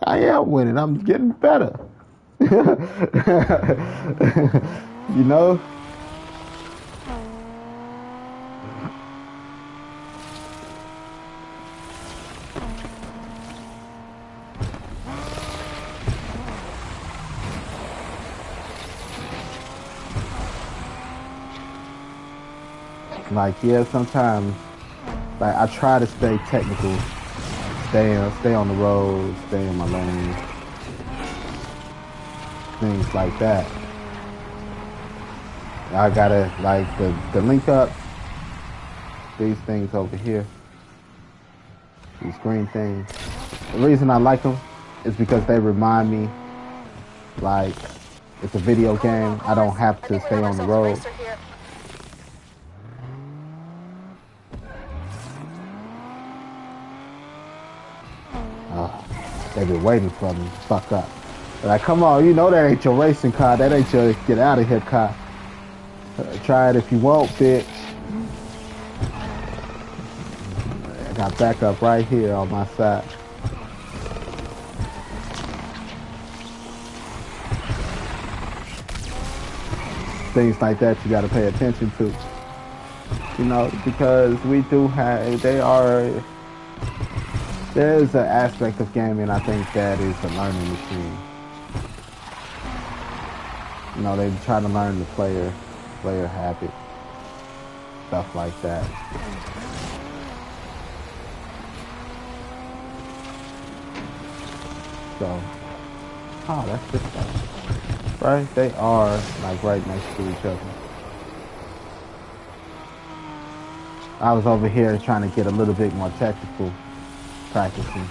I am winning. I'm getting better. You know? Like, yeah, sometimes, like, I try to stay technical, stay on the road, stay in my lane, things like that. I gotta, like, the link up, these things over here, these green things. The reason I like them is because they remind me, like, it's a video game. I don't have to stay on the road. They been waiting for me to fuck up. They're like, come on, you know that ain't your racing car. That ain't your get out of here car. Try it if you want, bitch. got backup right here on my side. Things like that you got to pay attention to. You know, because we do have, there's an aspect of gaming, I think, that is a learning machine. You know, they try to learn the player habit, stuff like that. So, oh, that's this stuff. Right? They are like right next to each other. I was over here trying to get a little bit more technical, practicing.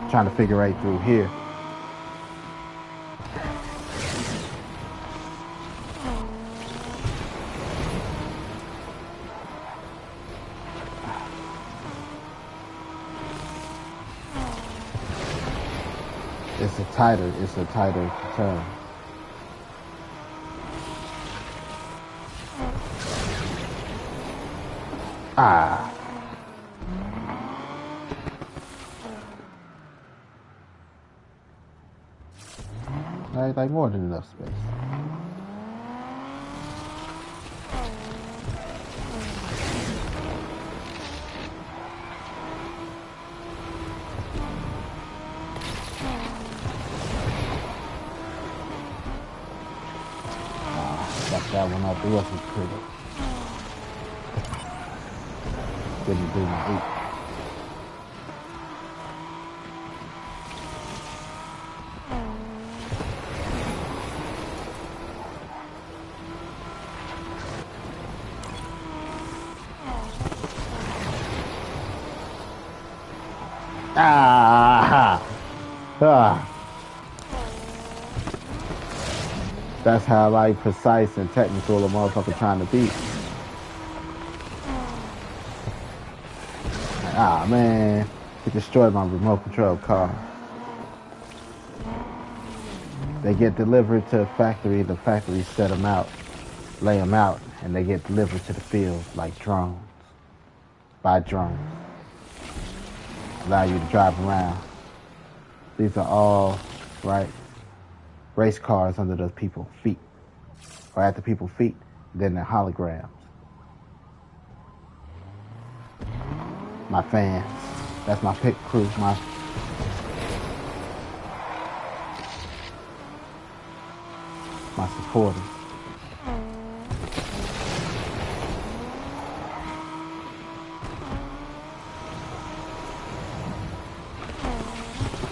Trying to figure right through here. It's a tighter turn. Ah. Like more than enough space. Fuck that one up. It wasn't pretty. Didn't do my eight. Ah! Ah! That's how like precise and technical a motherfucker trying to be. Ah man, he destroyed my remote control car. They get delivered to a factory. The factory set them out, lay them out, and they get delivered to the field like drones. By drones. Allow you to drive around. These are all, right, race cars under the people's feet. Or at the people's feet, then they're holograms. My fans. That's my pit crew. My supporters.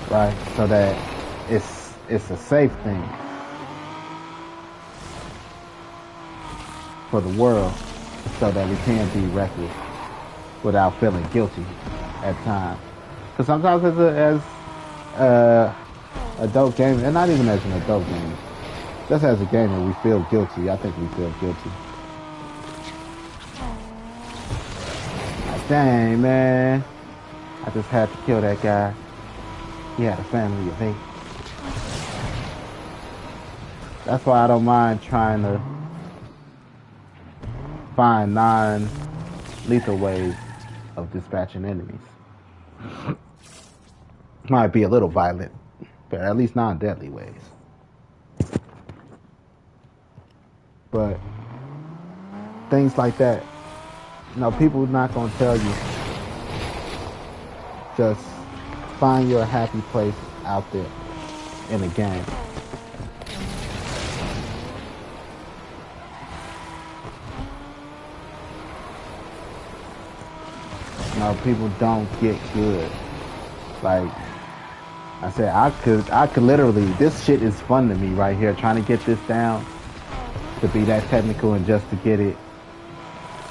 Right, so that it's a safe thing for the world, so that we can be reckless without feeling guilty at times. Because sometimes as adult gamer, and not even as an adult gamer, just as a gamer, we feel guilty. I think we feel guilty. Like, dang, man, I just had to kill that guy. He had a family of 8. That's why I don't mind trying to find non-lethal ways of dispatching enemies. Might be a little violent, but at least non-deadly ways. But things like that, you know, people are not going to tell you. Just find your happy place out there in a game. You know, people don't get good. Like I said, I could literally, this shit is fun to me right here, trying to get this down, to be that technical and just to get it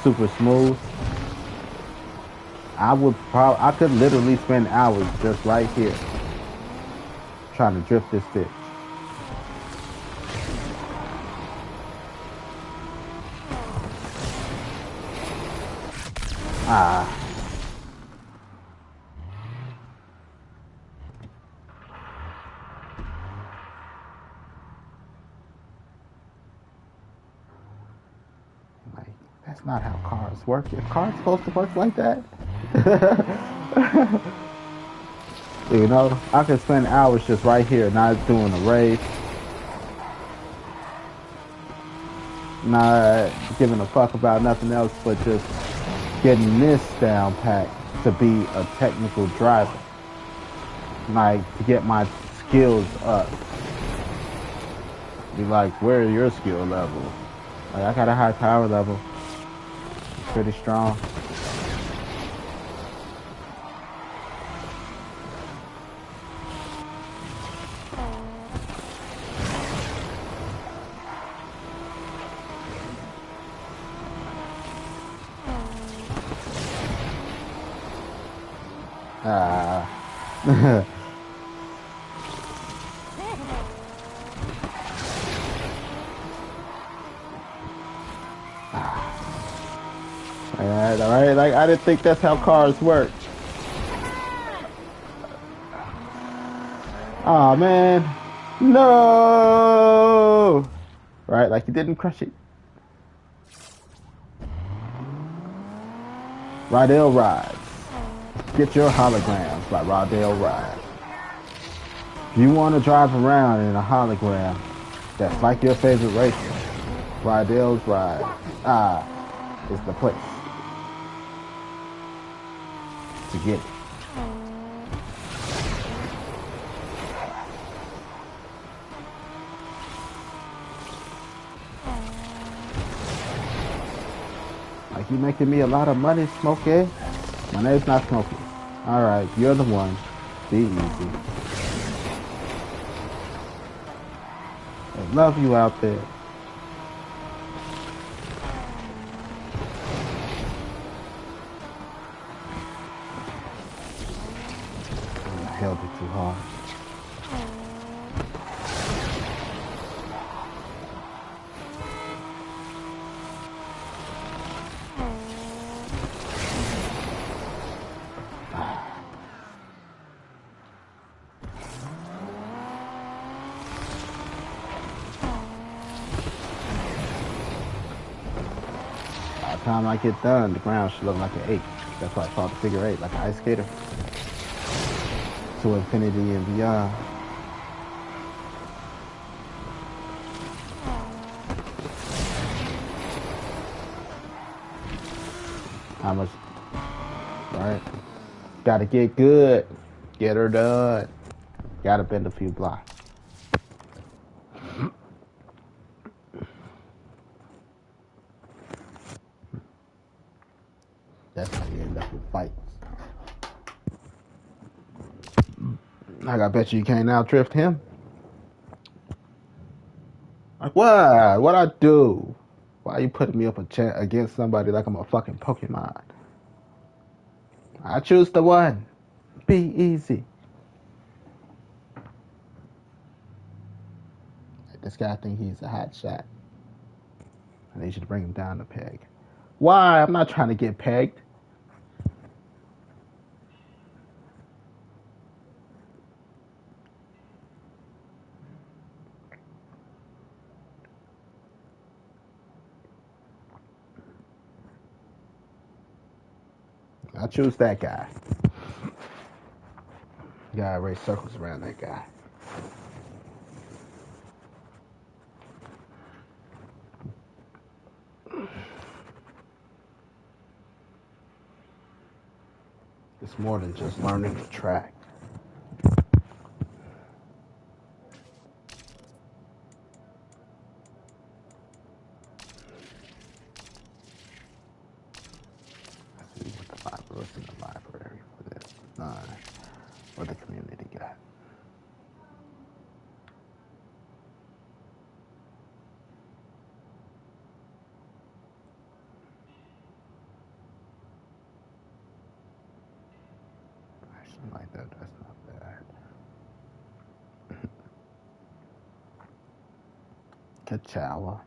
super smooth. I could literally spend hours just right here trying to drift this bitch. Ah. Like That's not how cars work. If cars supposed to work like that, you know, I could spend hours just right here, not doing a race, not giving a fuck about nothing else, but just getting this down pat to be a technical driver, like to get my skills up. Be like, where are your skill levels? Like, I got a high power level. It's pretty strong. Ah. Alright, alright. Like, I didn't think that's how cars work. Oh man. No. Right, like you didn't crush it. Rydell Rides. Get your holograms by Rydell Rides. If you want to drive around in a hologram that's like your favorite racer, Rydell's Ride is the place to get it. Like, you making me a lot of money, Smokey? My name's not Smokey. Alright, you're the one. Be easy. I love you out there. I held it too hard. By the time I get done, the ground should look like an 8. That's why I call it the figure 8, like an ice skater. To infinity and beyond. How much? Right? Gotta get good. Get her done. Gotta bend a few blocks. That's how you end up with fights. Like, I bet you can't outdrift him. Like, what? What I do? Why are you putting me up against somebody like I'm a fucking Pokemon? I choose the one. Be easy. This guy think he's a hot shot. I need you to bring him down a peg. Why? I'm not trying to get pegged. I choose that guy. You gotta race circles around that guy. It's more than just learning the track. Let's see what's in the library for this. What the community got. Actually, like that. That's not bad. Kachawa.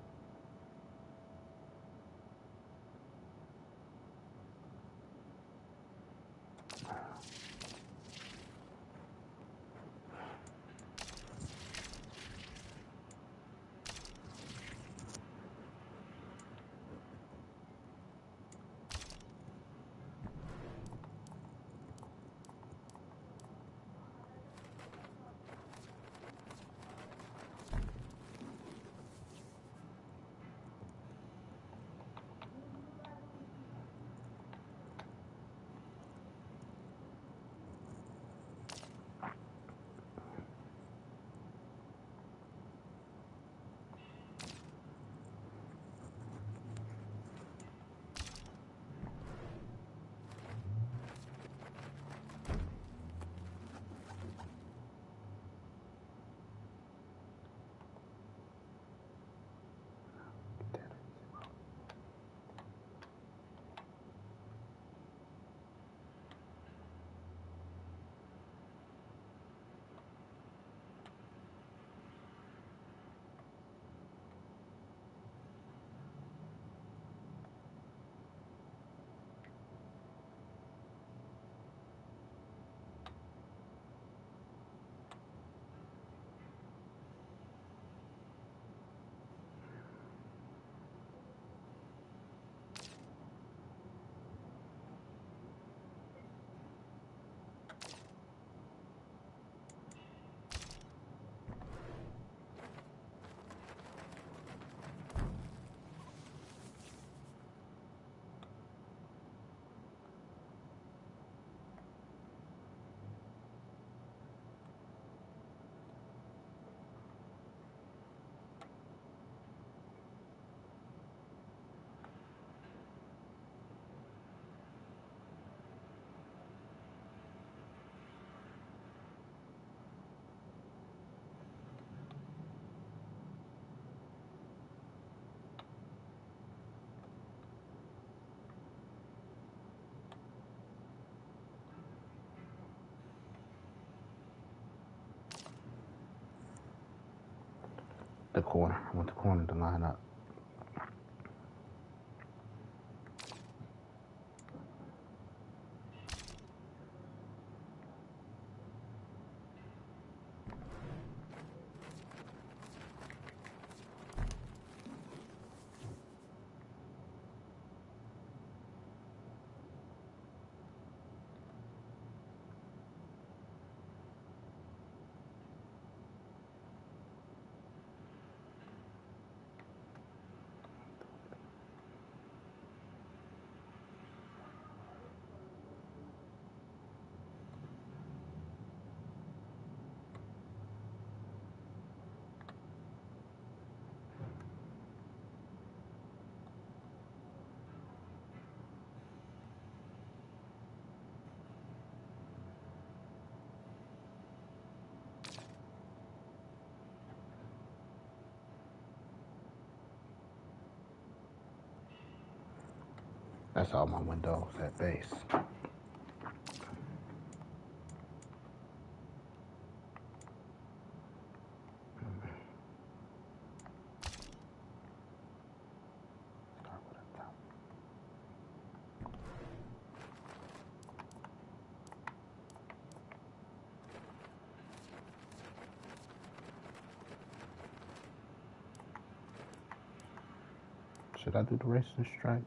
the corner. I want the corner to line up. That's all my windows at base. Start with the top. Should I do the racing stripes?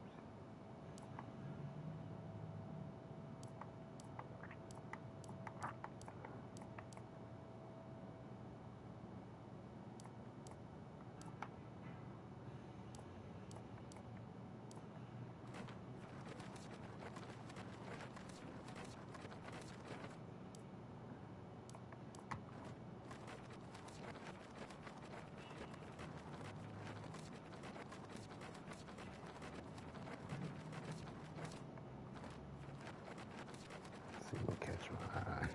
Let's see what catch my eye.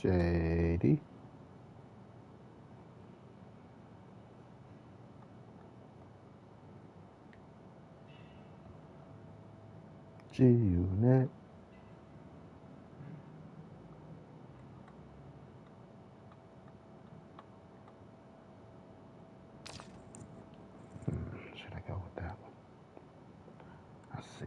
Shady. G-Unit. Should I go with that one? Let's see.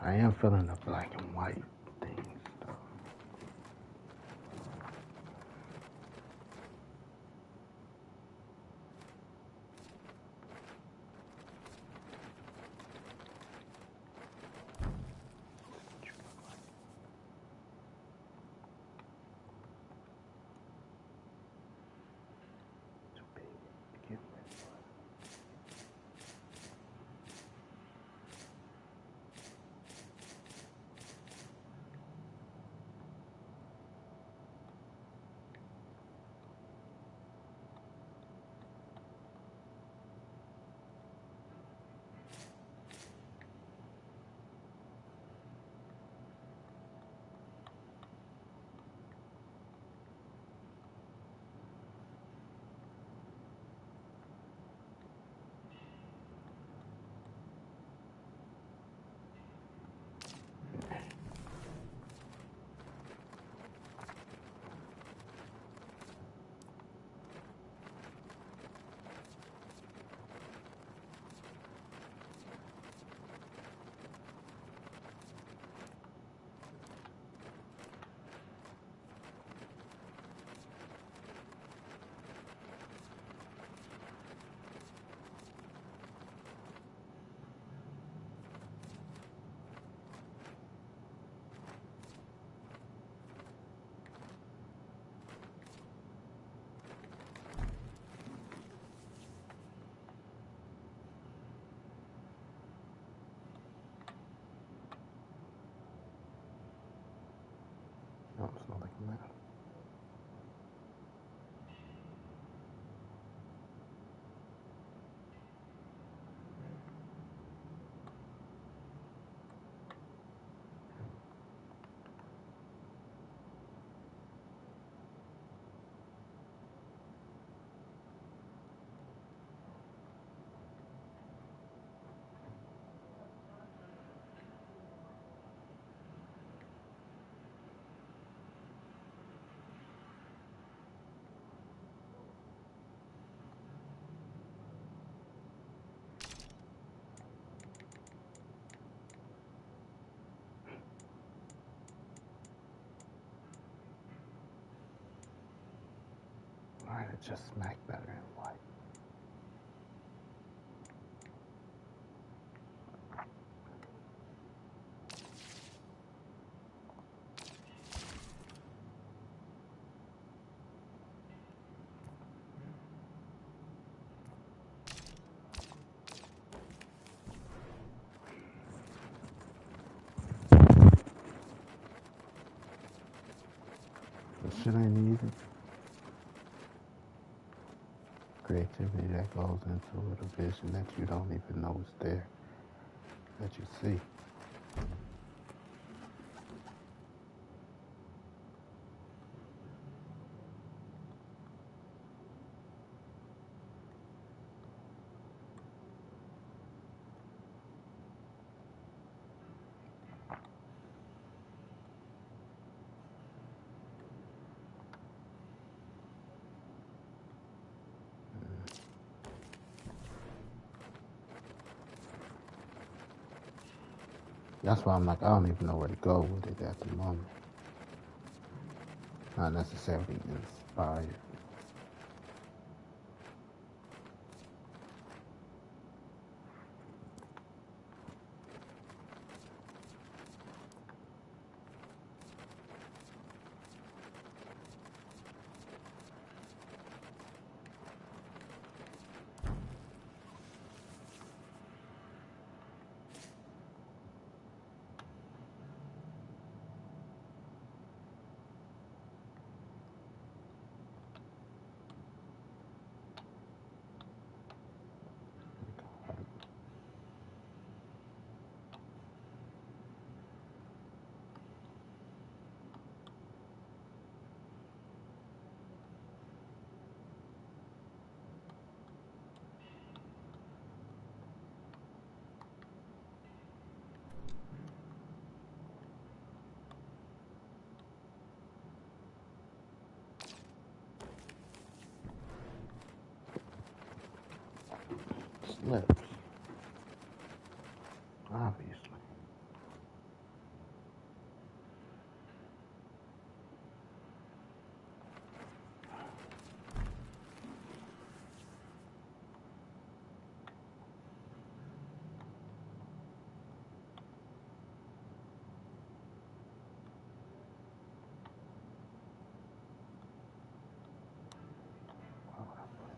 I am feeling the black and white things, though. Too big to begin with. just smack better in white. This shit ain't easy. Creativity that goes into it, a vision that you don't even know is there, that you see. That's why I'm like, I don't even know where to go with it at the moment. Not necessarily inspired. Slips. Obviously. Why would I put it?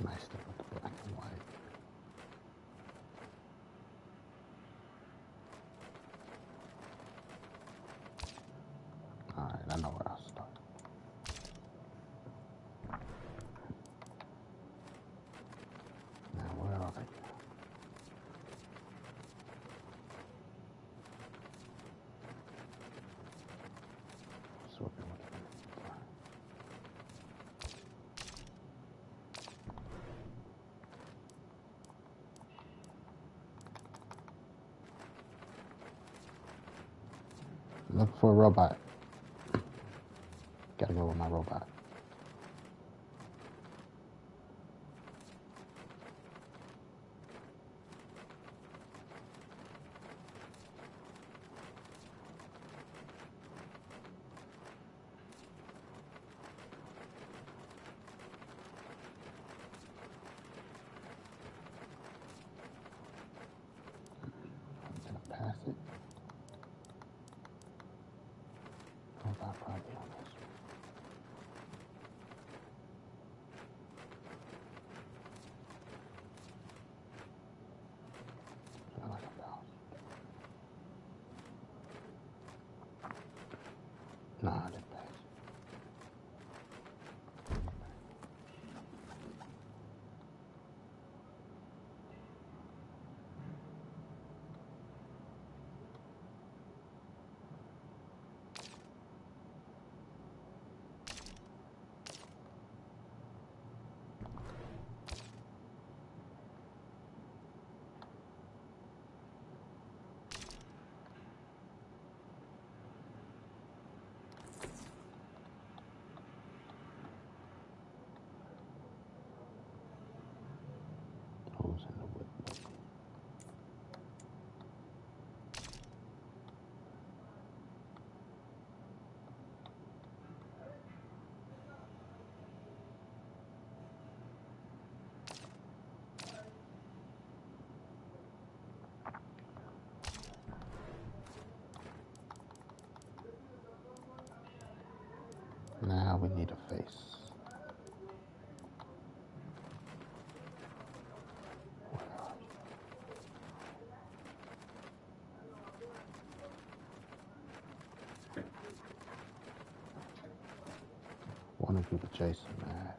Nice stuff with the black and white. Alright, I know where I'll start. Now, where are they? Swapping with them. Look for a robot. Gotta go with my robot. I'm gonna pass it. Robot probably on this one. I like a bounce. Nah, I didn't pass it. Now we need a face. One of you with Jason mask.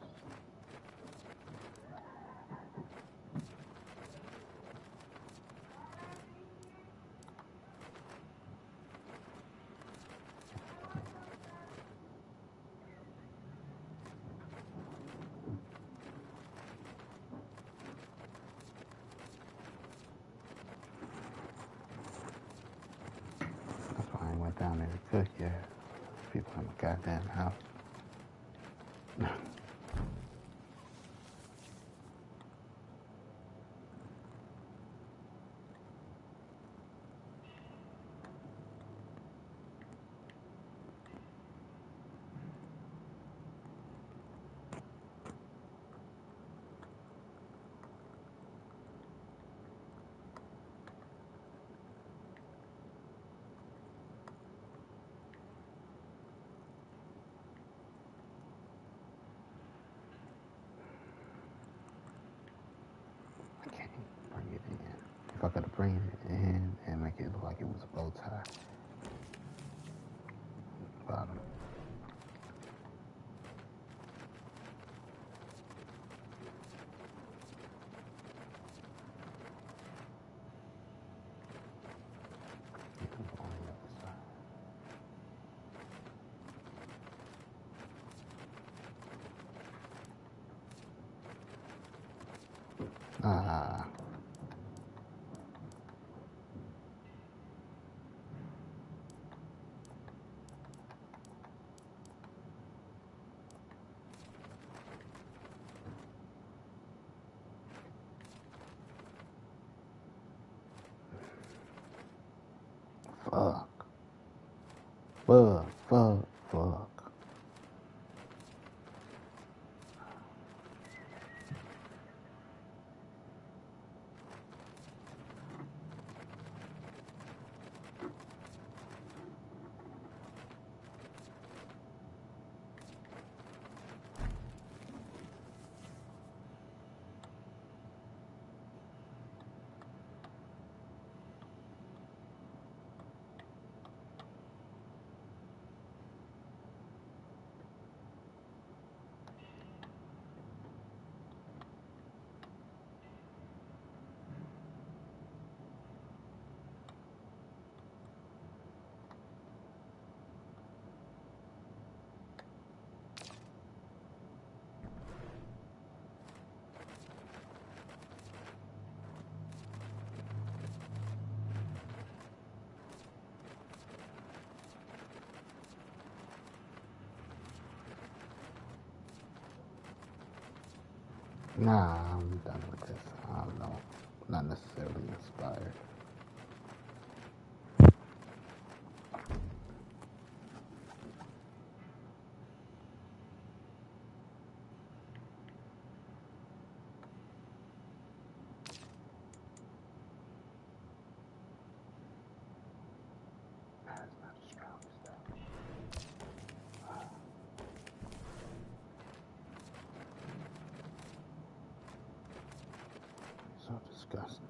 That's why I ain't went down there to cook yet. People in my goddamn house. I can't bring it in. If I could bring it in and make it look like it was a bow tie. Bottom. You can go on the other side. Ah. Fuck. Fuck. Fuck. Fuck. Nah, I'm done with this. I don't know. Not necessarily inspired. That's not the strongest though. So disgusting.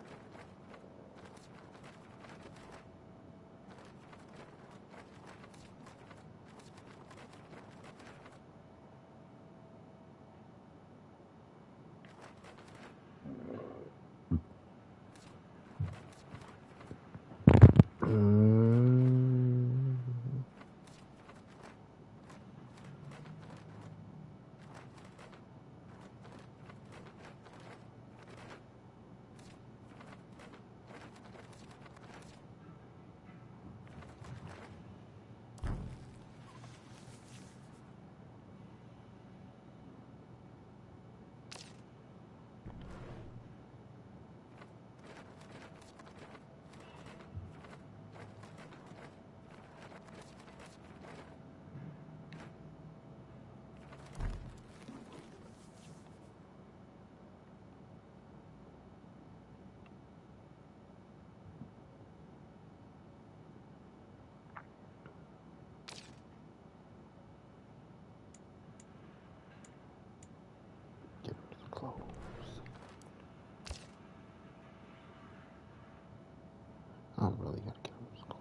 I'm really gonna get him this close.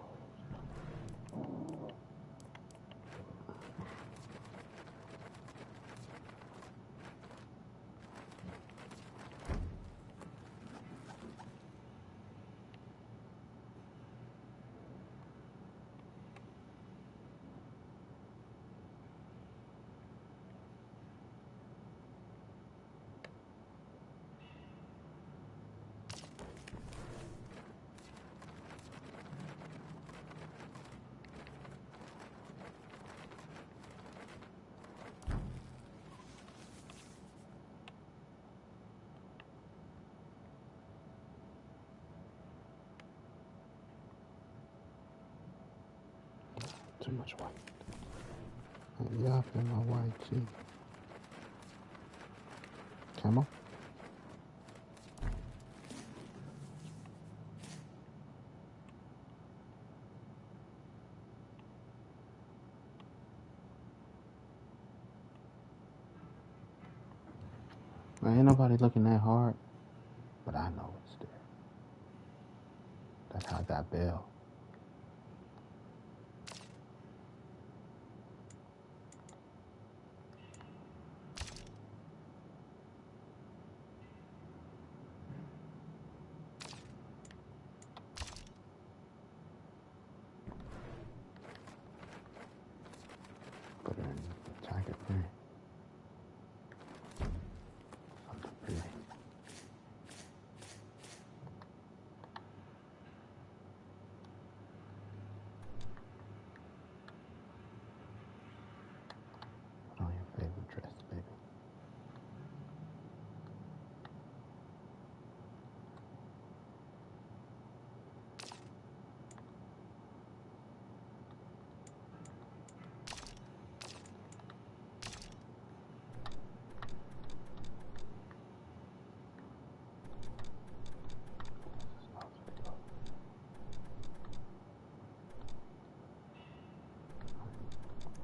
Too much white. Yup, in my white too. Camel? Ain't nobody looking that hard, but I know it's there. That's how I got bail. Put it in jacket print. Something pretty. Put on your favorite dress, baby.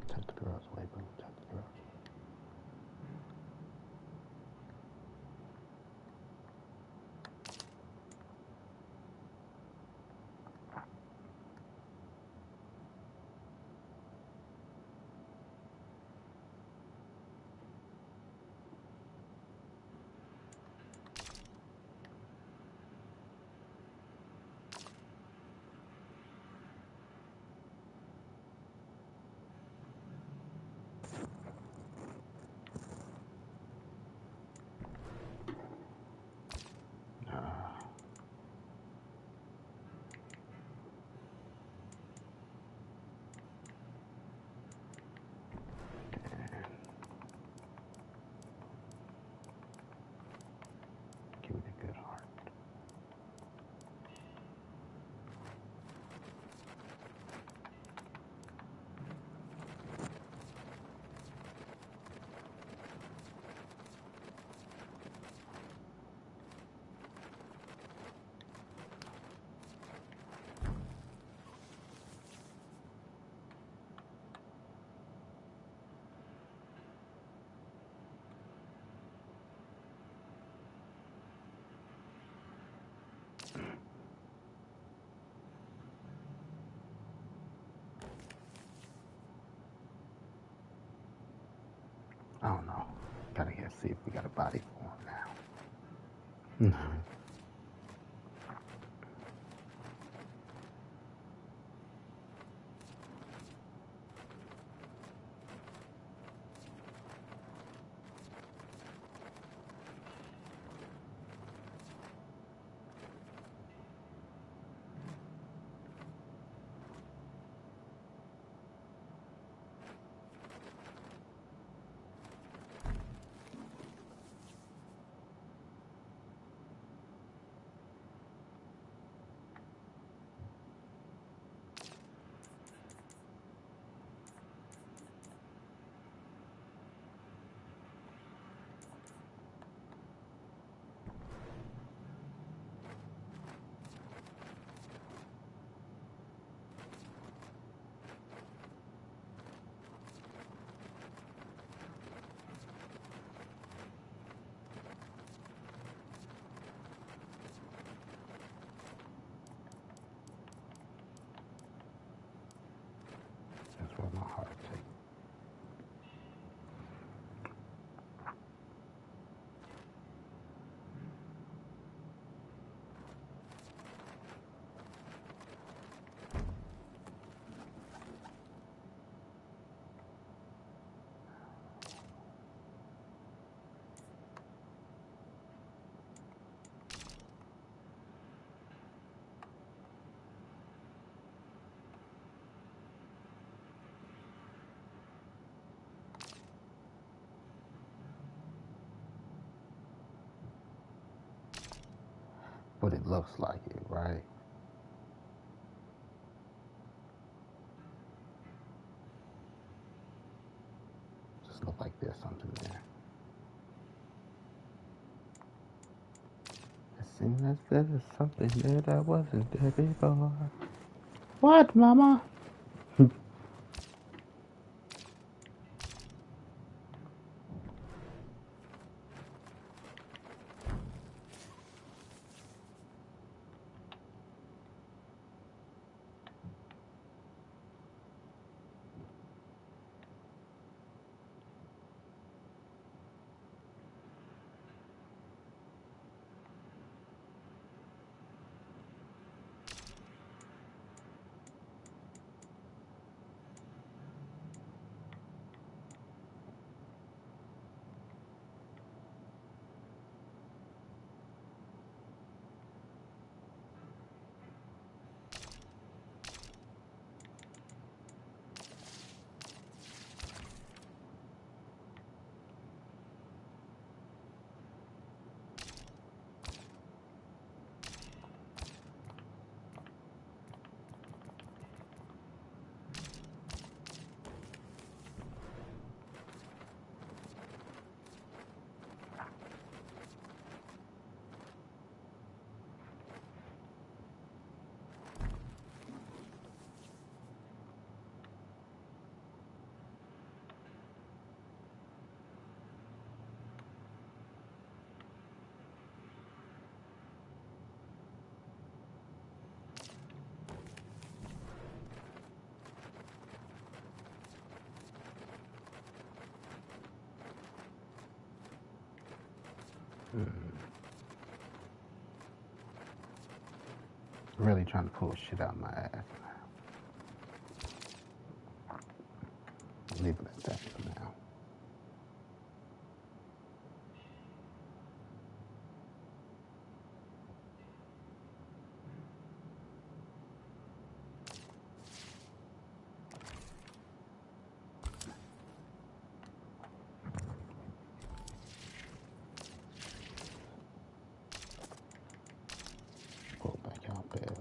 Touch the girls away, boo. Touch the girls. Give it a good heart. I don't know. Gotta see if we got a body for him now. what it looks like, right? Just look like there's something there. It seems as if there's something there that wasn't there before. What, mama? Really trying to pull shit out my ass now. Leave it at that for now. Pull back out there.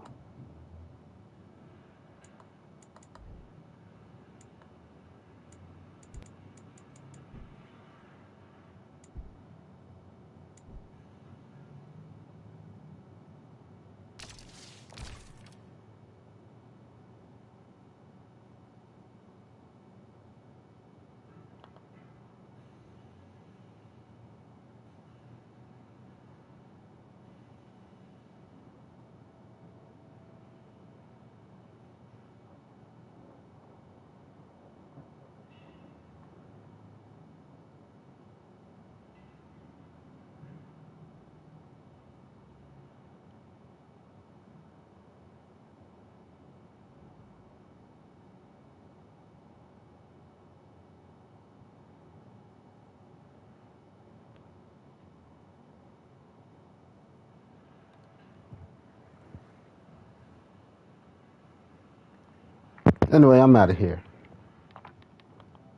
Anyway, I'm out of here.